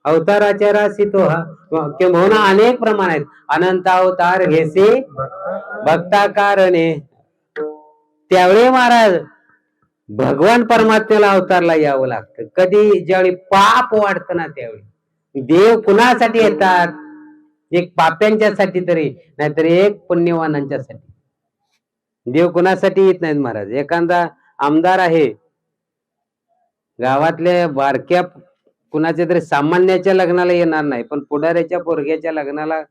अवताराच्या राशी तो हा म्हणून अनेक प्रमाण आहेत. अनंत अवतार घेसे भक्ता कारणे, त्यावेळी महाराज भगवान परमात्म्याला अवतारला यावं लागतं. कधी ज्यावेळी पाप वाढतं ना, त्यावेळी देव कुणासाठी येतात, एक पाप्यांच्यासाठी तरी, नाहीतर एक पुण्यवानांच्यासाठी. देव कुणासाठी येत नाहीत महाराज. एखादा आमदार आहे, गावातल्या बारक्या कुणाच्या तरी सामान्याच्या लग्नाला येणार नाही, पण पुढाऱ्याच्या पोरग्याच्या लग्नाला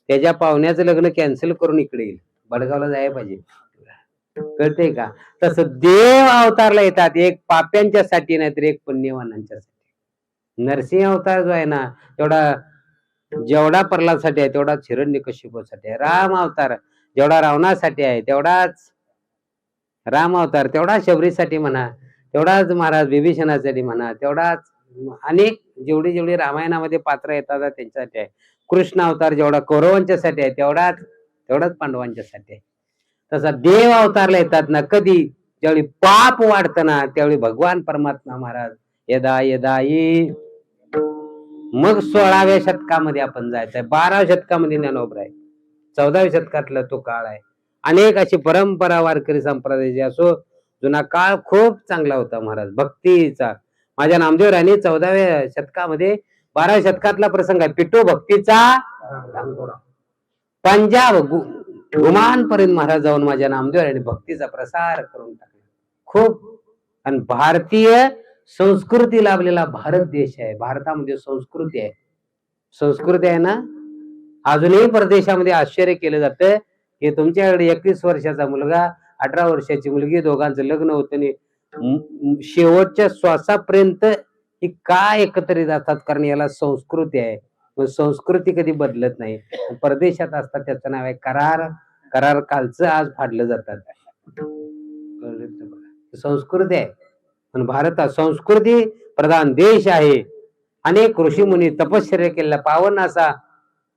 त्याच्या पाहुण्याचं लग्न कॅन्सल करून इकडे येईल. बडगावला जायला पाहिजे, कळते का? तसं देव अवतारला येतात, एक पाप्यांच्यासाठी नाहीतर एक पुण्यवानांच्यासाठी. नरसिंह अवतार जो आहे ना, जेवढा प्रल्हादसाठी आहे तेवढा हिरण्यकशिपूसाठी आहे. राम अवतार जेवढा रावणासाठी आहे तेवढाच राम अवतार, तेवढा शबरीसाठी म्हणा, तेवढाच महाराज विभीषणासाठी म्हणा, तेवढाच अनेक जेवढी रामायणामध्ये पात्र येतात त्यांच्यासाठी आहे. कृष्ण अवतार जेवढा कौरवांच्यासाठी आहे तेवढाच पांडवांच्यासाठी आहे. तसा देव अवतारला येतात ना, कधी ज्यावेळी पाप वाढतं ना, त्यावेळी भगवान परमात्मा महाराज यदा यदा ये. मग 16व्या शतकामध्ये आपण जायचंय. 12व्या शतकामध्ये ज्ञानोबा आहे, 14व्या शतकातला तो काळ आहे. अनेक अशी परंपरा वारकरी संप्रदायाची असो, जुना काळ खूप चांगला होता महाराज भक्तीचा. माझ्या नामदेव राणी 14व्या शतकामध्ये 12व्या शतकातला प्रसंग आहे, पिटो भक्तीचा पंजाब गुमान पर्यंत महाराज जाऊन माझ्या नामदेव आणि भक्तीचा प्रसार करून टाकला खूप. आणि भारतीय संस्कृती लाभलेला भारत देश आहे. भारतामध्ये संस्कृती आहे. संस्कृती आहे ना. अजूनही परदेशामध्ये आश्चर्य केलं जातं की तुमच्याकडे 21 वर्षाचा मुलगा 18 वर्षाची मुलगी दोघांचं लग्न होतं आणि शेवटच्या श्वासापर्यंत ही का एकत्रित असतात. कारण याला संस्कृती आहे. संस्कृती कधी बदलत नाही. परदेशात असतात त्याचं नाव आहे करार. करार कालचं आज फाडलं जातात. संस्कृती आहे. पण भारत हा संस्कृती प्रधान देश आहे. अनेक ऋषी मुनी तपश्चर्या केलेला पावन असा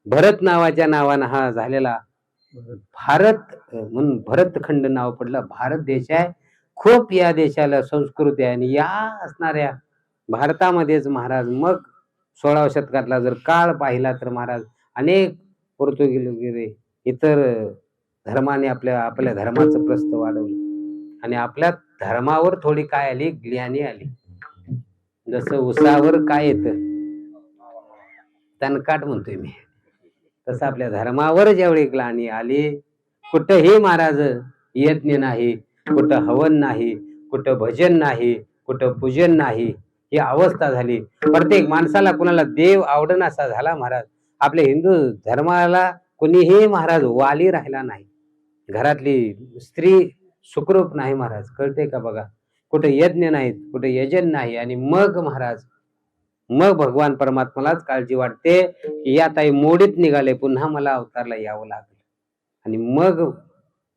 भरत नावाच्या नावानं हा झालेला भारत म्हणून भरतखंड नाव पडलं. भारत देश आहे. खूप या देशाला संस्कृती आहे. आणि या असणाऱ्या भारतामध्येच महाराज मग 16व्या शतकातला जर काळ पाहिला तर महाराज अनेक पोर्तुगीज वगैरे इतर धर्माने आपल्या धर्माचं प्रस्थ वाढवलं आणि आपल्या धर्मावर थोडी काय आली ग्लानी आली. जसं उसावर काय येतं तणकाट म्हणतोय मी, तसं आपल्या धर्मावर ज्यावेळी ग्लानी आली, कुठंही महाराज यज्ञ नाही, कुठं हवन नाही, कुठं भजन नाही, कुठं पूजन नाही, ही अवस्था झाली. प्रत्येक माणसाला कुणाला देव आवडनासा झाला महाराज. आपल्या हिंदू धर्माला कुणीही महाराज वाली राहिला नाही. घरातली स्त्री सुखरूप नाही महाराज. कळते का बघा. कुठे यज्ञ नाहीत, कुठे यजन नाही. आणि मग महाराज मग भगवान परमात्मालाच काळजी वाटते की या ताई मोडीत निघाले, पुन्हा मला अवतारला यावं लागलं. आणि मग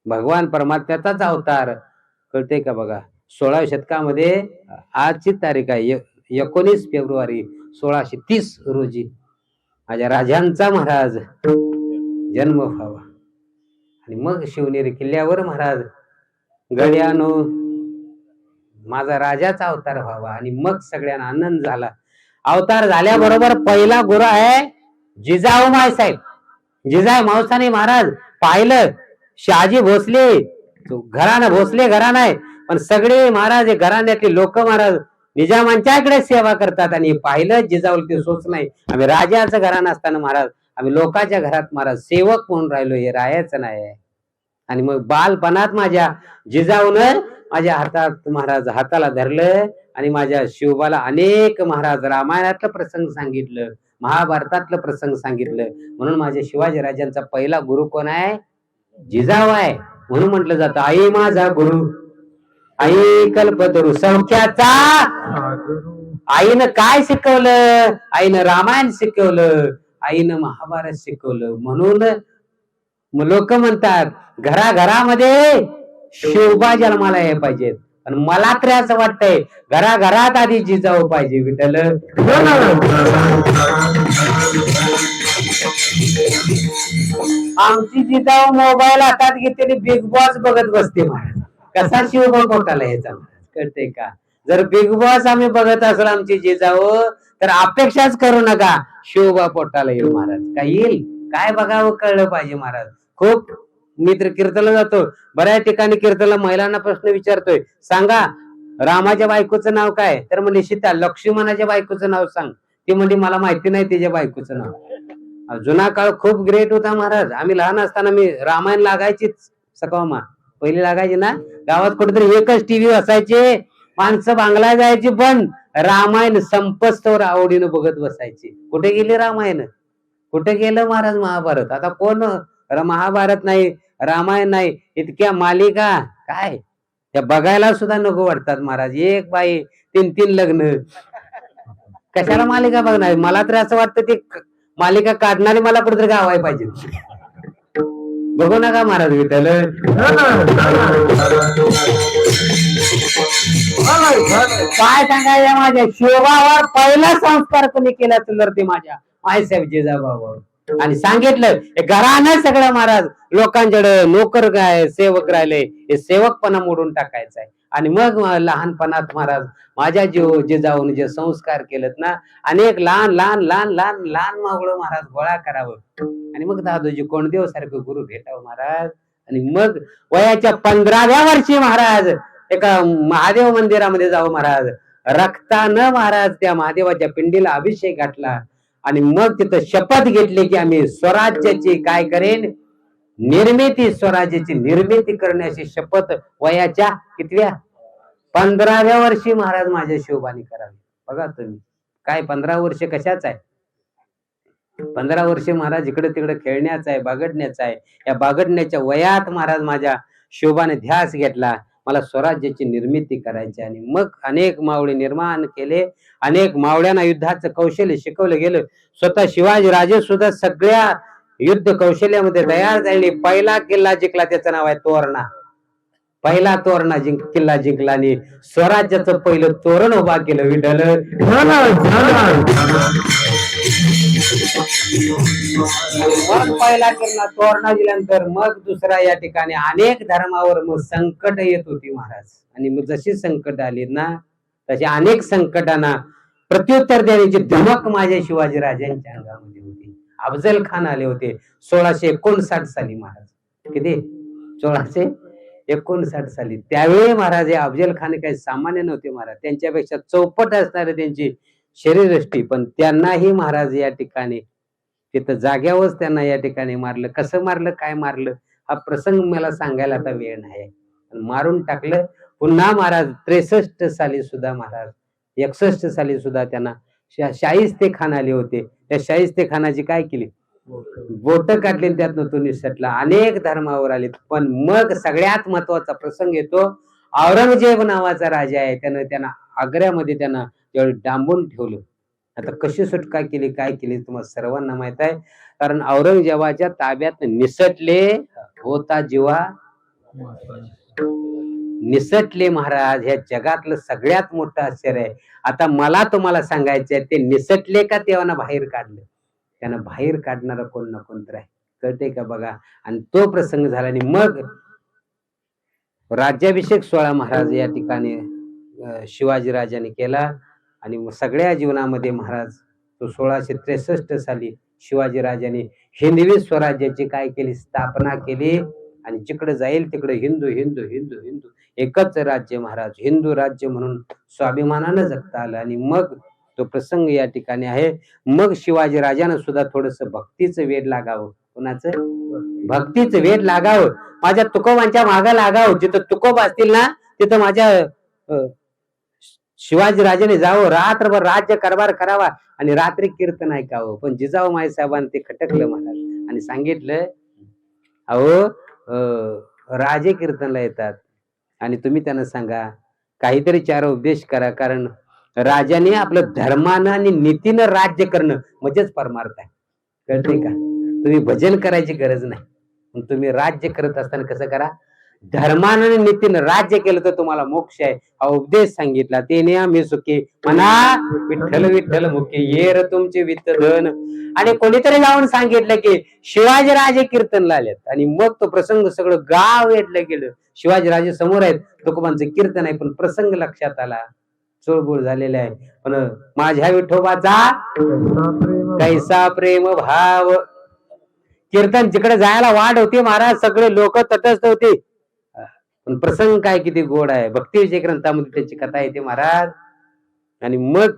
भगवान परमात्म्याचाच अवतार. कळते का बघा. 16व्या शतकामध्ये आजची तारीख आहे 19 फेब्रुवारी 1630 रोजी माझ्या राजांचा महाराज जन्म व्हावा. आणि मग शिवनेरी किल्ल्यावर महाराज गड्यानो माझा राजाचा अवतार व्हावा. आणि मग सगळ्यांना आनंद झाला. अवतार झाल्याबरोबर पहिला गुरु आहे जिजाऊ माँसाहेब. जिजाऊ मावसाने महाराज पाहिलं शहाजी भोसले घराणं, भोसले घराणं आहे पण सगळे महाराज घराण्यातले लोक महाराज निजामांच्याकडे सेवा करतात. आणि पाहिलं जिजाऊ ते सोच नाही आम्ही राजाचं घराणं असताना महाराज आम्ही लोकांच्या घरात महाराज सेवक म्हणून राहिलो, हे राहायचं नाही. आणि मग बालपणात माझ्या जिजाऊनं माझ्या हातात महाराज हाताला धरलं आणि माझ्या शिवबाला अनेक महाराज रामायणातलं प्रसंग सांगितलं, महाभारतातलं प्रसंग सांगितलं. म्हणून माझ्या शिवाजी राजांचा पहिला गुरु कोण आहे? जिजाऊ आहे. म्हणून म्हटलं जातं आई माझा गुरु, आई कल्पतरू सौख्याचा. आईनं काय शिकवलं? आईनं रामायण शिकवलं, आईनं महाभारत शिकवलं. म्हणून लोक म्हणतात घराघरामध्ये शिवबा जन्माला यायला पाहिजेत. पण मला तर असं वाटतंय घराघरात आधी जिजाऊ पाहिजे. विठ्ठल आमची जिजाऊ मोबाईल हातात घेतली बिग बॉस बघत बसते महाराज. कसा शिवबा पोटाला यायचा महाराज. कळते का. जर बिग बॉस आम्ही बघत असेल आमची जिजाऊ तर अपेक्षाच करू नका शिवबा पोटाला येईल महाराज. काय येईल काय बघावं कळलं पाहिजे महाराज. खूप मी तर कीर्तनला जातो, बऱ्याच ठिकाणी कीर्तनला महिलांना प्रश्न विचारतोय, सांगा रामाच्या बायकोचं नाव काय? तर म्हणजे सीता. लक्ष्मणाच्या बायकोचं नाव सांग. ती म्हणजे मला माहिती नाही तिच्या बायकोचं नाव. जुना काळ खूप ग्रेट होता महाराज. आम्ही लहान असताना मी रामायण लागायचीच सकाळमा पहिली लागायची ना. गावात कुठेतरी एकच टीव्ही असायचे, माणसं बांगला जायची पण रामायण संपस्तवर आवडीनं बघत बसायची. कुठे गेले रामायण, कुठे गेलं महाराज महाभारत? आता कोण महाभारत नाही, रामायण नाही, इतक्या मालिका काय त्या बघायला सुद्धा नको वाटतात महाराज. एक बाई 3-3 लग्न, कशाला मालिका बघणार? मला तर असं वाटतं ते मालिका काढणारे मला कुठेतरी गावाय पाहिजे. बघू नका महाराज. विठ्ठल काय सांगायचं माझ्या शिवबावर पहिला संस्कार कोणी केला तर ते माझ्या आईसाहेब जिजाबावर. आणि सांगितलं घरानं सगळं महाराज लोकांकडे नोकर काय सेवक राहिले, हे सेवकपणा मोडून टाकायचा आहे. आणि मग लहानपणात महाराज माझ्या जिजाऊने जे संस्कार केलेत ना, अनेक लहान लहान लहान लहान लहान मावळं महाराज गोळा करावं आणि मग दादोजी कोंडदेव सारखं गुरु भेटावं महाराज. आणि मग वयाच्या 15व्या वर्षी महाराज एका महादेव मंदिरामध्ये जावं महाराज. रक्तानं महाराज त्या महादेवाच्या पिंडीला अभिषेक घातला आणि मग तिथं शपथ घेतली की आम्ही स्वराज्याची काय करेन, निर्मिती, स्वराज्याची निर्मिती करण्याची शपथ वयाच्या कितव्या, 15व्या वर्षी महाराज माझ्या शिवबानी करावी. बघा तुम्ही काय 15 वर्ष कशाच आहे, 15 वर्षे महाराज इकडे तिकडे खेळण्याचा आहे, बागडण्याचा आहे. या बागडण्याच्या वयात महाराज माझ्या शिवबाने ध्यास घेतला, मला स्वराज्याची निर्मिती करायची. आणि मग अनेक मावळे निर्माण केले, अनेक मावळ्यांना युद्धाचं कौशल्य शिकवलं गेलं. स्वतः शिवाजी राजे सुद्धा सगळ्या युद्ध कौशल्यामध्ये तयार झाले. पहिला किल्ला जिंकला, त्याचं नाव आहे तोरणा. पहिला तोरणा किल्ला जिंकला आणि स्वराज्याचं पहिलं तोरण उभा केलं. विठ्ठल मग पहिला किल्ला तोरणा दिल्यानंतर मग दुसरा या ठिकाणी अनेक धर्मावर मग संकट येत होती महाराज. आणि मग जशी संकट आली ना तशी अनेक संकटांना प्रत्युत्तर देण्याची धमक माझ्या शिवाजी राजांच्या अंगामध्ये होती. अफजल खान आले होते 1659 साली महाराज. किती, 1659 साली. त्यावेळी महाराज हे अफजल खान काही सामान्य नव्हते महाराज, त्यांच्यापेक्षा चौपट असणारे त्यांची शरीरयष्टी, पण त्यांनाही महाराज या ठिकाणी तिथं जाग्यावरच त्यांना या ठिकाणी मारलं. कसं मारलं, काय मारलं हा प्रसंग मला सांगायला आता वेळ नाही. मारून टाकलं. पुन्हा महाराज 63 साली सुद्धा महाराज 61 साली सुद्धा त्यांना शाहिस्ते खान आले होते. त्या शाहिस्ते खानाची काय केली, बोट काढली, त्यातनं तो निसटला. अनेक धर्मावर आले. पण मग सगळ्यात महत्वाचा प्रसंग येतो, औरंगजेब नावाचा राजा आहे, त्यांना आग्र्यामध्ये त्यांना त्यावेळी डांबून ठेवलं. आता कशी सुटका केली, काय केली तुम्हाला सर्वांना माहित आहे. कारण औरंगजेबाच्या ताब्यात निसटले होता जीवा निसटले महाराज. ह्या जगातलं सगळ्यात मोठं आश्चर्य आहे. आता मला तुम्हाला सांगायचंय, ते निसटले का तेव्हा बाहेर काढलं, त्यांना बाहेर काढणारा कोण ना कोणतर आहे, कळते का बघा. आणि तो प्रसंग झाला. आणि मग राज्याभिषेक सोहळा महाराज या ठिकाणी शिवाजी राजाने केला. आणि सगळ्या जीवनामध्ये महाराज तो 1663 साली शिवाजी राजाने हिंदवी स्वराज्याची काय केली, स्थापना केली. आणि जिकडे जाईल तिकडे हिंदू हिंदू हिंदू हिंदू एकच राज्य महाराज, हिंदू राज्य म्हणून स्वाभिमानानं जगता आलं. आणि मग तो प्रसंग या ठिकाणी आहे. मग शिवाजी राजानं सुद्धा थोडस भक्तीचं वेड लागावं. कोणाचं, भक्तीचं वेड लागावं. माझ्या तुकोबांच्या मागे लागावं. जिथं तुकोब असतील ना तिथं माझ्या शिवाजी राजाने जावं, रात्रभर राज्य कारभार करावा आणि रात्री कीर्तन ऐकावं. पण जिजाऊ माईसाहेबांनी ते खटकलं महाराज आणि सांगितलं, अहो राजे कीर्तनला येतात आणि तुम्ही त्यांना सांगा काहीतरी चार उपदेश करा. कारण राजाने आपलं धर्मानं आणि नीतीनं राज्य करणं म्हणजेच परमार्थ आहे, कळते का. तुम्ही भजन करायची गरज नाही, पण तुम्ही राज्य करत असताना कसं करा, धर्मानं आणि नीतीनं राज्य केलं तर तुम्हाला मोक्ष आहे. हा उपदेश सांगितला. ते नियमी सुखी म्हणा विठ्ठल विठ्ठल मुखी येर तुमचे वित्त धन. आणि कोणीतरी जाऊन सांगितलं की शिवाजी राजे कीर्तनला आलेत. आणि मग तो प्रसंग सगळं गाव वेढलं गेलं. शिवाजी राजे समोर आहेत, तुकोबांचं कीर्तन आहे, पण प्रसंग लक्षात आला, चुळबुळ झालेला आहे. पण माझ्या विठोबाचा कैसा प्रेम भाव. कीर्तन जिकडे जायला वाट होती महाराज, सगळे लोक तटस्थ होते. पण प्रसंग काय किती गोड आहे. भक्ती विजय ग्रंथामध्ये त्याची कथा येते महाराज. आणि मग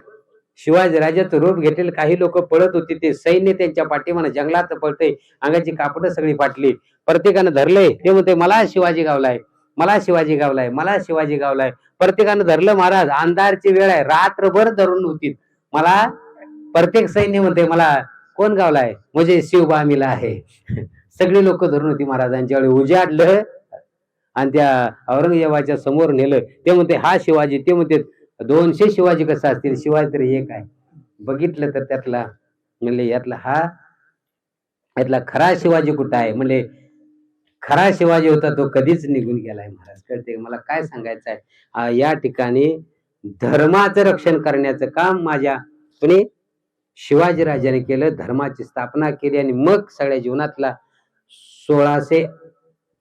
शिवाजी राजाचं रूप घेतलेले काही लोक पळत होते. ते सैन्य त्यांच्या पाठीमाने जंगलात पळते, अंगाची कापड सगळी फाटली. प्रत्येकानं धरलंय, ते म्हणते मला शिवाजी गावलाय, मला शिवाजी गावलाय, मला शिवाजी गावलाय. प्रत्येकानं धरलं महाराज. अंधारची वेळ आहे, रात्रभर धरून होती. मला प्रत्येक सैन्य म्हणते मला कोण गावलाय, म्हणजे शिवबामीला आहे. सगळी लोक धरून होती महाराजांच्या वेळी. उजाडलं आणि त्या औरंगजेबाच्या समोर नेलं. ते म्हणते हा शिवाजी, ते म्हणते 200 शिवाजी कसं असतील, शिवाजी तरी एक आहे. बघितलं तर त्यातला म्हणले यातला खरा शिवाजी कुठं आहे. म्हणले खरा शिवाजी होता तो कधीच निघून गेलाय महाराज. कळते मला काय सांगायचं आहे. या ठिकाणी धर्माचं रक्षण करण्याचं काम माझ्या कुणी शिवाजी राजाने केलं. धर्माची स्थापना केली. आणि मग सगळ्या जीवनातला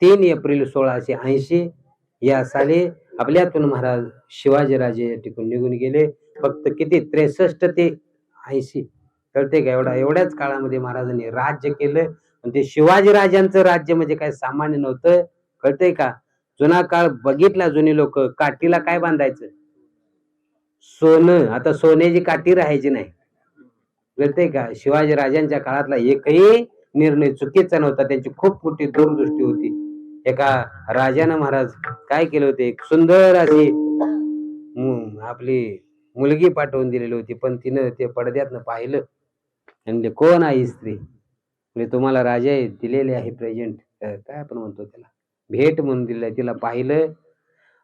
3 एप्रिल 1680 या साली आपल्यातून महाराज शिवाजी राजे या ठिकाणी निघून गेले. फक्त किती 63 ते 80, कळते का, एवढ्याच काळामध्ये महाराजांनी राज्य केलं. पण ते शिवाजी राजांचं राज्य म्हणजे काय सामान्य नव्हतं, कळतंय का. जुना काळ बघितला, जुनी लोक काठीला काय बांधायचं, सोनं. आता सोन्याची काठी राहायची नाही, कळतंय का? शिवाजी राजांच्या काळातला एकही निर्णय चुकीचा नव्हता. त्यांची खूप मोठी दूरदृष्टी होती. एका राजानं महाराज काय केलं होते, एक सुंदर अशी आपली मुलगी पाठवून दिलेली होती, पण तिनं ते पडद्यातनं पाहिलं आणि कोण आहे स्त्री, म्हणजे तुम्हाला राजा दिलेले आहे प्रेझेंट, काय आपण म्हणतो त्याला, भेट म्हणून दिलंय, तिला पाहिलं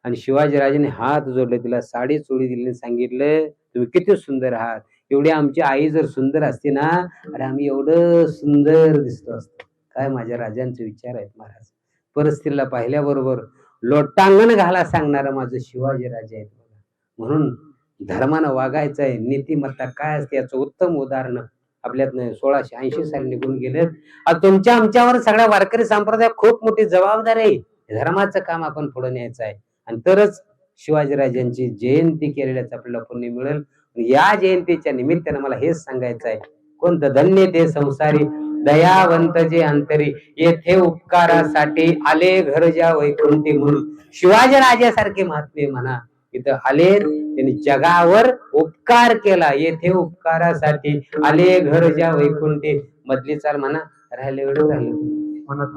आणि शिवाजी राजाने हात जोडले, तिला साडी चोळी दिली, सांगितलं तुम्ही किती सुंदर आहात, एवढी आमची आई जर सुंदर असते ना, अरे आम्ही एवढं सुंदर दिसतो असतो. काय माझ्या राजांचे विचार आहेत महाराज. परिस्थितीला पाहिल्याबरोबर लोटांगण घाला सांगणारा माझं शिवाजी राजा आहेत. म्हणून धर्मानं वागायचं आहे, नीतिमत्ता काय असते याचं उत्तम उदाहरण आपल्यातनं 1680 साली निघून गेलेत. तुमच्या आमच्यावर सगळ्या वारकरी संप्रदाय खूप मोठी जबाबदारी आहे. धर्माचं काम आपण पुढे न्यायचं आहे आणि तरच शिवाजीराजांची जयंती केलेल्याच आपल्याला पुण्य मिळेल. या जयंतीच्या निमित्तानं मला हेच सांगायचं आहे, कोणतं धन्य ते संसारी दयावंत जे अंतरी, येथे उपकारासाठी आले घर ज्या वैकुंठी. म्हणून शिवाजी राजासारखे महात्मे म्हणा इथं आले, त्यांनी जगावर उपकार केला, येथे उपकारासाठी आले घर ज्या वैकुंठी. मधली चाल म्हणा, राहिले एवढं राहिले मनात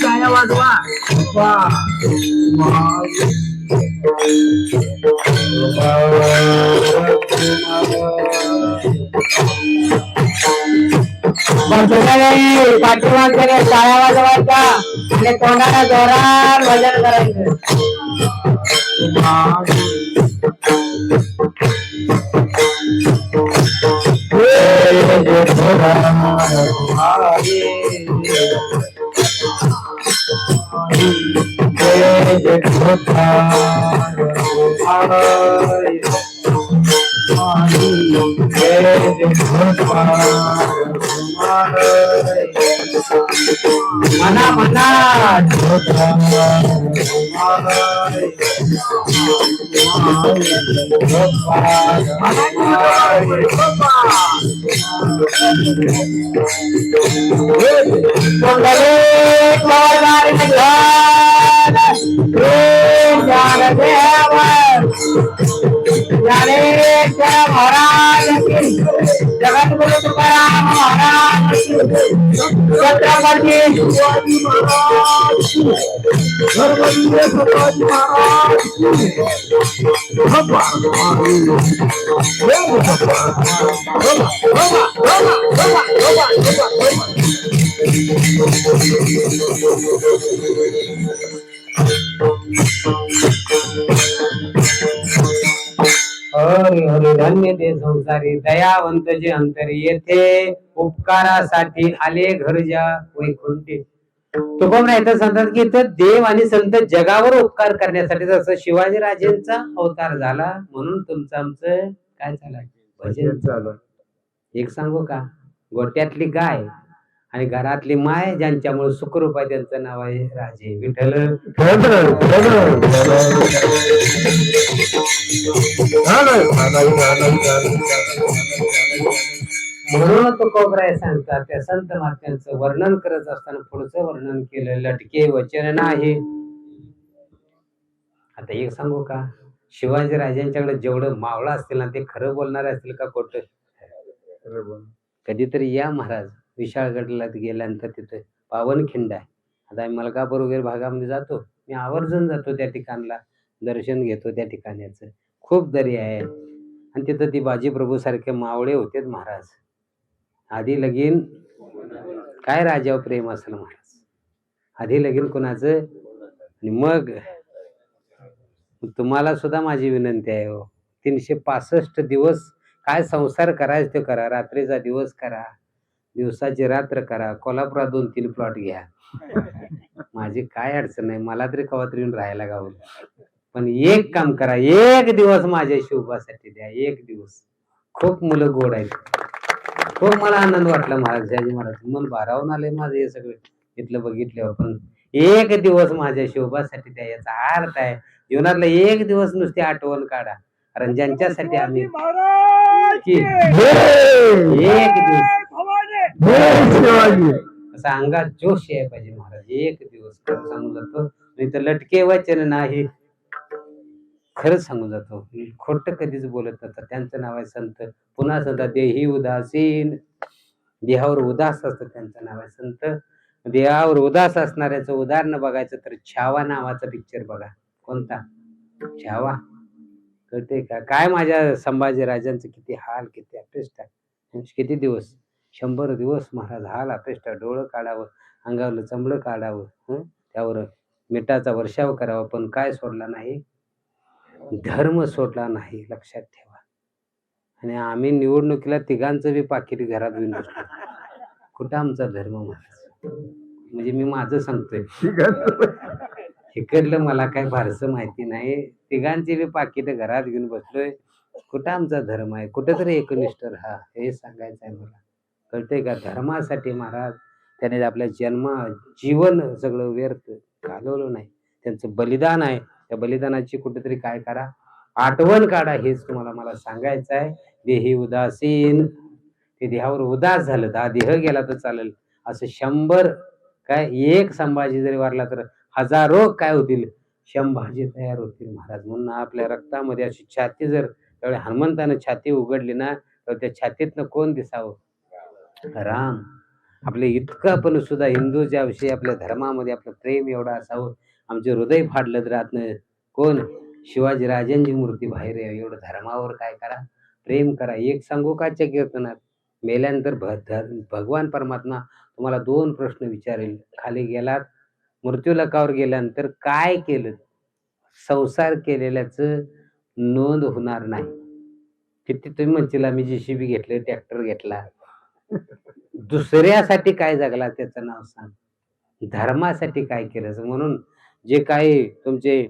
काय वाजवा पाठीमागे टाळ्या वाजवायचा आणि तोंडाला जोरात वजन करायचं. मना मना महाराज जगद्गुरु तुकाराम महाराज छत्रपती शिवाजी महाराज धर्मवीर शिवाजी हरी हरी धन्य ते संसारी दयावंत जे अंतरी, येथे उपकारासाठी आले घर ज्या वैकुंठी. तुकोबरा इथं सांगतात की इथं देव आणि संत जगावर उपकार करण्यासाठी, जसं शिवाजी राजेंचा अवतार झाला म्हणून तुमचं आमचं काय झालं भजन झालं. एक सांगू का, गोट्यातली गाय आणि घरातली माय ज्यांच्यामुळे सुखरूप आहे त्यांचं नाव आहे राजे विठ्ठल. म्हणून तुकोबराय सांगतात त्या संत महात्म्यांचं वर्णन करत असताना पुढचं वर्णन केलं, लटके वचन नाही. आता एक सांगू का, शिवाजी राजांच्याकडे जेवढं मावळा असतील ना ते खरं बोलणारे असतील का खोटं? कधीतरी या महाराज, विशाळगडला गेल्यानंतर तिथे पावनखिंड आहे. आता आम्ही मलकापूर वगैरे भागामध्ये जातो, मी आवर्जून जातो त्या ठिकाणला, दर्शन घेतो त्या ठिकाणाचं. खूप दरी आहे आणि तिथं ती बाजीप्रभू सारखे मावळे होते महाराज. आधी लगीन काय राजावर प्रेम असेल महाराज, आधी लगीन कोणाचं, आणि मग तुम्हाला सुद्धा माझी विनंती आहे हो, 365 दिवस काय संसार करायचं ते करा, रात्रीचा दिवस करा, दिवसाची रात्र करा, कोल्हापुरात 2-3 प्लॉट घ्या, माझी काय अडचण नाही, मला तरी कवा तरी येऊन राहायला गावलं. पण एक काम करा, एक दिवस माझ्या शिवबासाठी द्या, एक दिवस. खूप मुलं गोड आहेत, खूप मला आनंद वाटला महाराज, शाहजी महाराज मन भारावून आले माझं हे सगळं इथलं बघितल्यावर. पण एक दिवस माझ्या शिवबासाठी द्या, याचा अर्थ आहे जीवनातला एक दिवस नुसती आठवण काढा, कारण ज्यांच्यासाठी आम्ही एक दिवस असा अंगात जोश आहे पाहिजे महाराज, एक दिवस सांगून जातो. नाही तर लटके वचन नाही, खरंच सांगून जातो, खोटं कधीच बोलत नसतात. त्यांचं नाव आहे संत. पुन्हा संत देही उदासीन, देहावर उदास असतं त्यांचं नाव आहे संत. देहावर उदास असणाऱ्याचं उदाहरण बघायचं तर छावा नावाचा पिक्चर बघा. कोणता? छावा. कळते का काय? माझ्या संभाजीराजांचं किती हाल, किती अपेष्टा, किती दिवस, 100 दिवस महाराज हाल अपेष्टा, डोळं काढावं, अंगावरलं चंबळ काढावं, त्यावर मिठाचा वर्षाव करावा, पण काय सोडला नाही? धर्म सोडला नाही, लक्षात ठेवा. आणि आम्ही निवडणुकीला तिघांचं बी पाकिट घरात घेऊन बसलो. कुठं आमचा धर्म महाराज? म्हणजे मी माझं सांगतोय, इकडलं मला काय फारसं माहिती नाही. तिघांची बी पाकिट घरात घेऊन बसलोय. कुठं आमचा धर्म आहे? कुठेतरी एकनिष्ठ राहा, हे सांगायचं आहे मला. कळतंय का? धर्मासाठी महाराज त्याने आपल्या जीवन सगळं व्यर्थ घालवलं नाही. त्यांचं बलिदान आहे, त्या बलिदानाची कुठेतरी काय करा, आठवण काढा, हेच तुम्हाला मला सांगायचं आहे. देही उदासीन, ते देहावर उदास झालं, हा देह गेला तर चालेल, असं 100 काय, एक संभाजी जरी वारला तर हजारो काय होतील, संभाजी तयार होतील महाराज. म्हणून आपल्या रक्तामध्ये अशी छाती, जर त्यावेळी हनुमंतानं छाती उघडली ना, तर त्या छातीतनं कोण दिसावं? राम. आपले इतकं पण सुद्धा हिंदूच्या विषयी आपल्या धर्मामध्ये आपलं प्रेम एवढं असावं, आमचे हृदय फाडलं तर आतनं कोण? शिवाजीराजांची मूर्ती बाहेर यावी. एवढं धर्मावर काय करा, प्रेम करा. एक सांगू का कीर्तनात, मेल्यानंतर भगवान परमात्मा तुम्हाला 2 प्रश्न विचारेल. खाली गेलात, मृत्यूलोकावर गेल्यानंतर काय केलं? संसार केलेल्याचं नोंद होणार नाही. किती तुम्ही म्हणतील आम्ही JCB घेतले, ट्रॅक्टर घेतला, दुसऱ्यासाठी काय जगला त्याचं नाव सांग. धर्मासाठी काय केलं? म्हणून जे काही तुमचे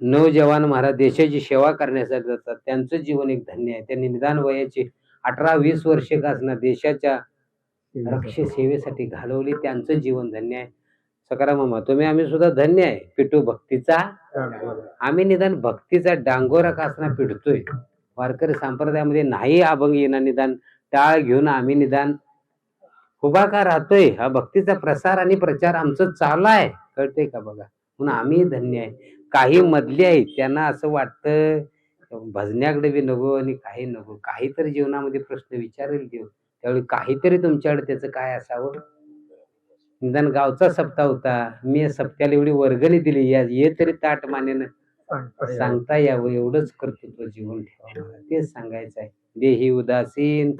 नौजवान महाराज देशाची सेवा करण्यासाठी जातात, त्यांचं जीवन एक धन्य आहे. त्यांनी निदान वयाची 18-20 वर्षे का असणार देशाच्या रक्षे सेवेसाठी घालवली, त्यांचं जीवन धन्य आहे. सकाराम मामा, तुम्ही आम्ही सुद्धा धन्य आहे. पिटू भक्तीचा, आम्ही निदान भक्तीचा डांगोरा का असणार पिटतोय. वारकरी संप्रदायामध्ये नाही अभंग येणार, निदान टाळ घेऊन आम्ही निदान उभा का राहतोय. हा भक्तीचा प्रसार आणि प्रचार आमचं चालू आहे. कळतंय का बघा? म्हणून आम्ही धन्य आहे. काही मधले आहेत त्यांना असं वाटतं भजण्याकडे बी नको आणि काही नको, काहीतरी जीवनामध्ये प्रश्न विचारेल देव, त्यावेळी काहीतरी तुमच्याकडे त्याचं काय असावं. निदान गावचा सप्ताह होता, मी सप्त्याला एवढी वर्गणी दिली, ये तरी ताट मानेनं सांगता यावं, एवढंच कर्तृत्व जीवन ठेवा, तेच सांगायचं आहे. देही उदासीन.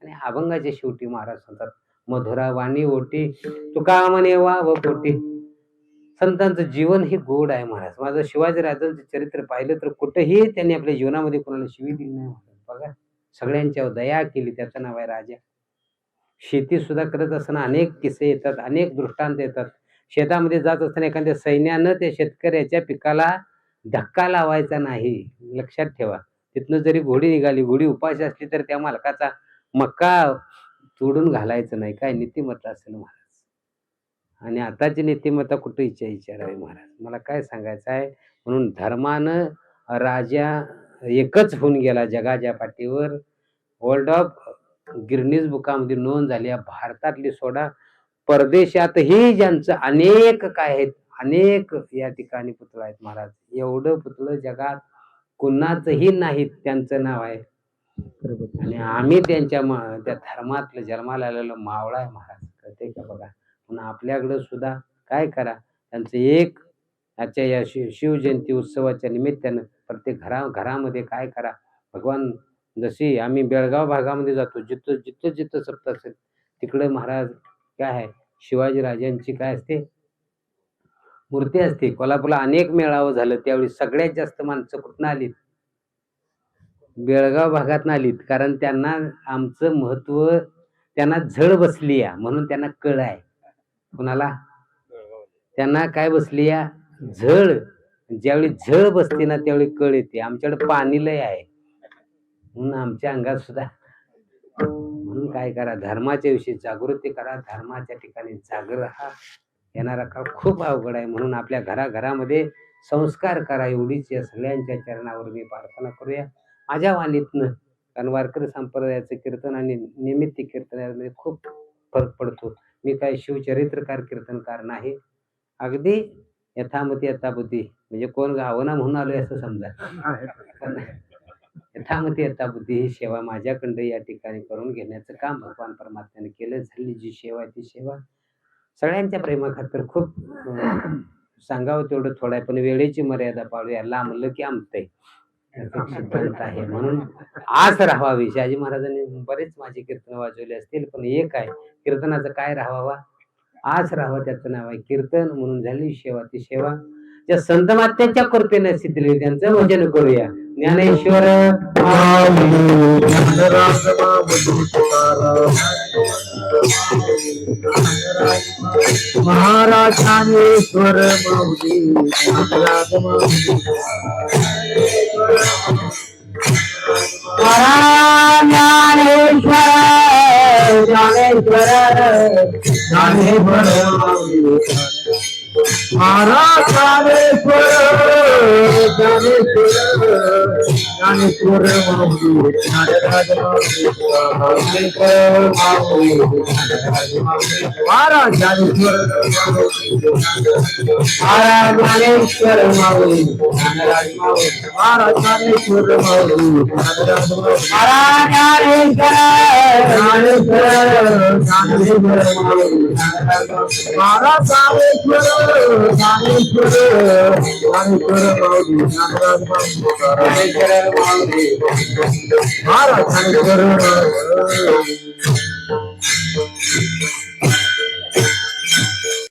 आणि अभंगाच्या शेवटी महाराज सांगतात, मधुरा वाणी ओटी तुका म्हणे वाव पोटी. संतांचं जीवन हे गोड आहे महाराज. माझं शिवाजीराजांचं चरित्र पाहिलं तर कुठेही त्यांनी आपल्या जीवनामध्ये कोणाला शिवी दिली नाही महाराज. बघा, सगळ्यांच्यावर दया केली, त्याचं नाव आहे राजा. शेती सुद्धा करत असताना अनेक किस्से येतात, अनेक दृष्टांत येतात. शेतामध्ये जात असताना एखाद्या सैन्यानं त्या शेतकऱ्याच्या पिकाला धक्का लावायचा नाही, लक्षात ठेवा. तिथनं जरी घोडी निघाली, घोडी उपाशी असली तर त्या मालकाचा मक्का तोडून घालायचं नाही. काय नीतिमत्ता असेल महाराज. आणि आताची नीतिमत्ता कुठे विचारावी महाराज. मला काय सांगायचं आहे, म्हणून धर्मानं राजा एकच होऊन गेला जगाच्या पाठीवर. वर्ल्ड ऑफ गिनीज बुकामध्ये नोंद झाली. भारतातली सोडा, परदेशातही ज्यांचं अनेक काय आहेत, अनेक या ठिकाणी पुतळं आहेत महाराज. एवढं पुतळं जगात कुणाचंही नाहीत, त्यांचं नाव आहे. आणि आम्ही त्यांच्या त्या धर्मातलं जन्माला आलेलं मावळा आहे महाराज. कळते का बघा? म्हणून आपल्याकडं सुद्धा काय करा, त्यांचं एक आजच्या या शिवजयंती उत्सवाच्या निमित्तानं प्रत्येक घरामध्ये काय करा, भगवान जशी आम्ही बेळगाव भागामध्ये जातो, जिथं सप्ताह असेल तिकडे महाराज काय आहे, शिवाजीराजांची काय असते, मूर्ती असते. कोल्हापूरला अनेक मेळावं झालं, त्यावेळी सगळ्यात जास्त माणसं कुठून आलीत? बेळगाव भागातून आलीत. कारण त्यांना आमचं महत्व, त्यांना झळ बसली या, म्हणून त्यांना कळ आहे. कुणाला? त्यांना काय बसली या? झळ. ज्यावेळी झळ बसते ना त्यावेळी कळ येते. आमच्याकडे पाणी लय आहे म्हणून आमच्या अंगात सुद्धा. म्हणून काय करा, धर्माच्या विषयी जागृती करा, धर्माच्या ठिकाणी जागर राहा. येणारा काळ खूप अवघड आहे, म्हणून आपल्या घराघरामध्ये संस्कार करा, एवढीच या सगळ्यांच्या चरणावर मी प्रार्थना करूया माझ्या वाणीतनं. कारण वारकरी संप्रदायाचं कीर्तन आणि निमित्त कीर्तनामध्ये खूप फरक पडतो. मी काय शिवचरित्रकार कीर्तनकार नाही, अगदी यथामती यथाबुद्धी म्हणजे कोण गावं ना म्हणून आलोय असं समजा. पण यथामती यथाबुद्धी ही सेवा माझ्याकडं या ठिकाणी करून घेण्याचं काम भगवान परमात्म्याने केलं. झाली जी सेवा आहे ती सेवा सगळ्यांच्या प्रेमाखातर खूप सांगावं तेवढं थोडं आहे, पण वेळेची मर्यादा पाळूया. लांबलं की आमतंय याचा एक सिद्धांत आहे. म्हणून आस राहावी. शहाजी महाराजांनी बरेच माझे कीर्तन वाजवले असतील, पण एक आहे कीर्तनाचं काय राहावा, आस राहावं त्याचं नाव आहे कीर्तन. म्हणून झाली सेवा ती सेवा ज्या संत मात्यांच्या कृपेने सिद्धली त्यांचं भजन करूया. ज्ञानेश्वर महाराज ज्ञानेश्वर माऊली महाराज ज्ञानेश्वर ज्ञानेश्वर ज्ञानेश्वर महाराज ज्ञानेश्वर ज्ञानेश्वर ज्ञानेश्वर माऊली ज्ञानराज माऊली महाराज ज्ञानेश्वर महाराज ज्ञानेश्वर माऊली ज्ञानराज माऊली महाराज ज्ञानेश्वर माऊली ज्ञानराज महाराज ज्ञानेश्वर ज्ञानेश्वर ज्ञानेश्वर माऊली महाराज ज्ञानेश्वर ज्ञानेश्वर ज्ञानेश्वर माऊली ज्ञानराज माऊली महाराज ज्ञानेश्वर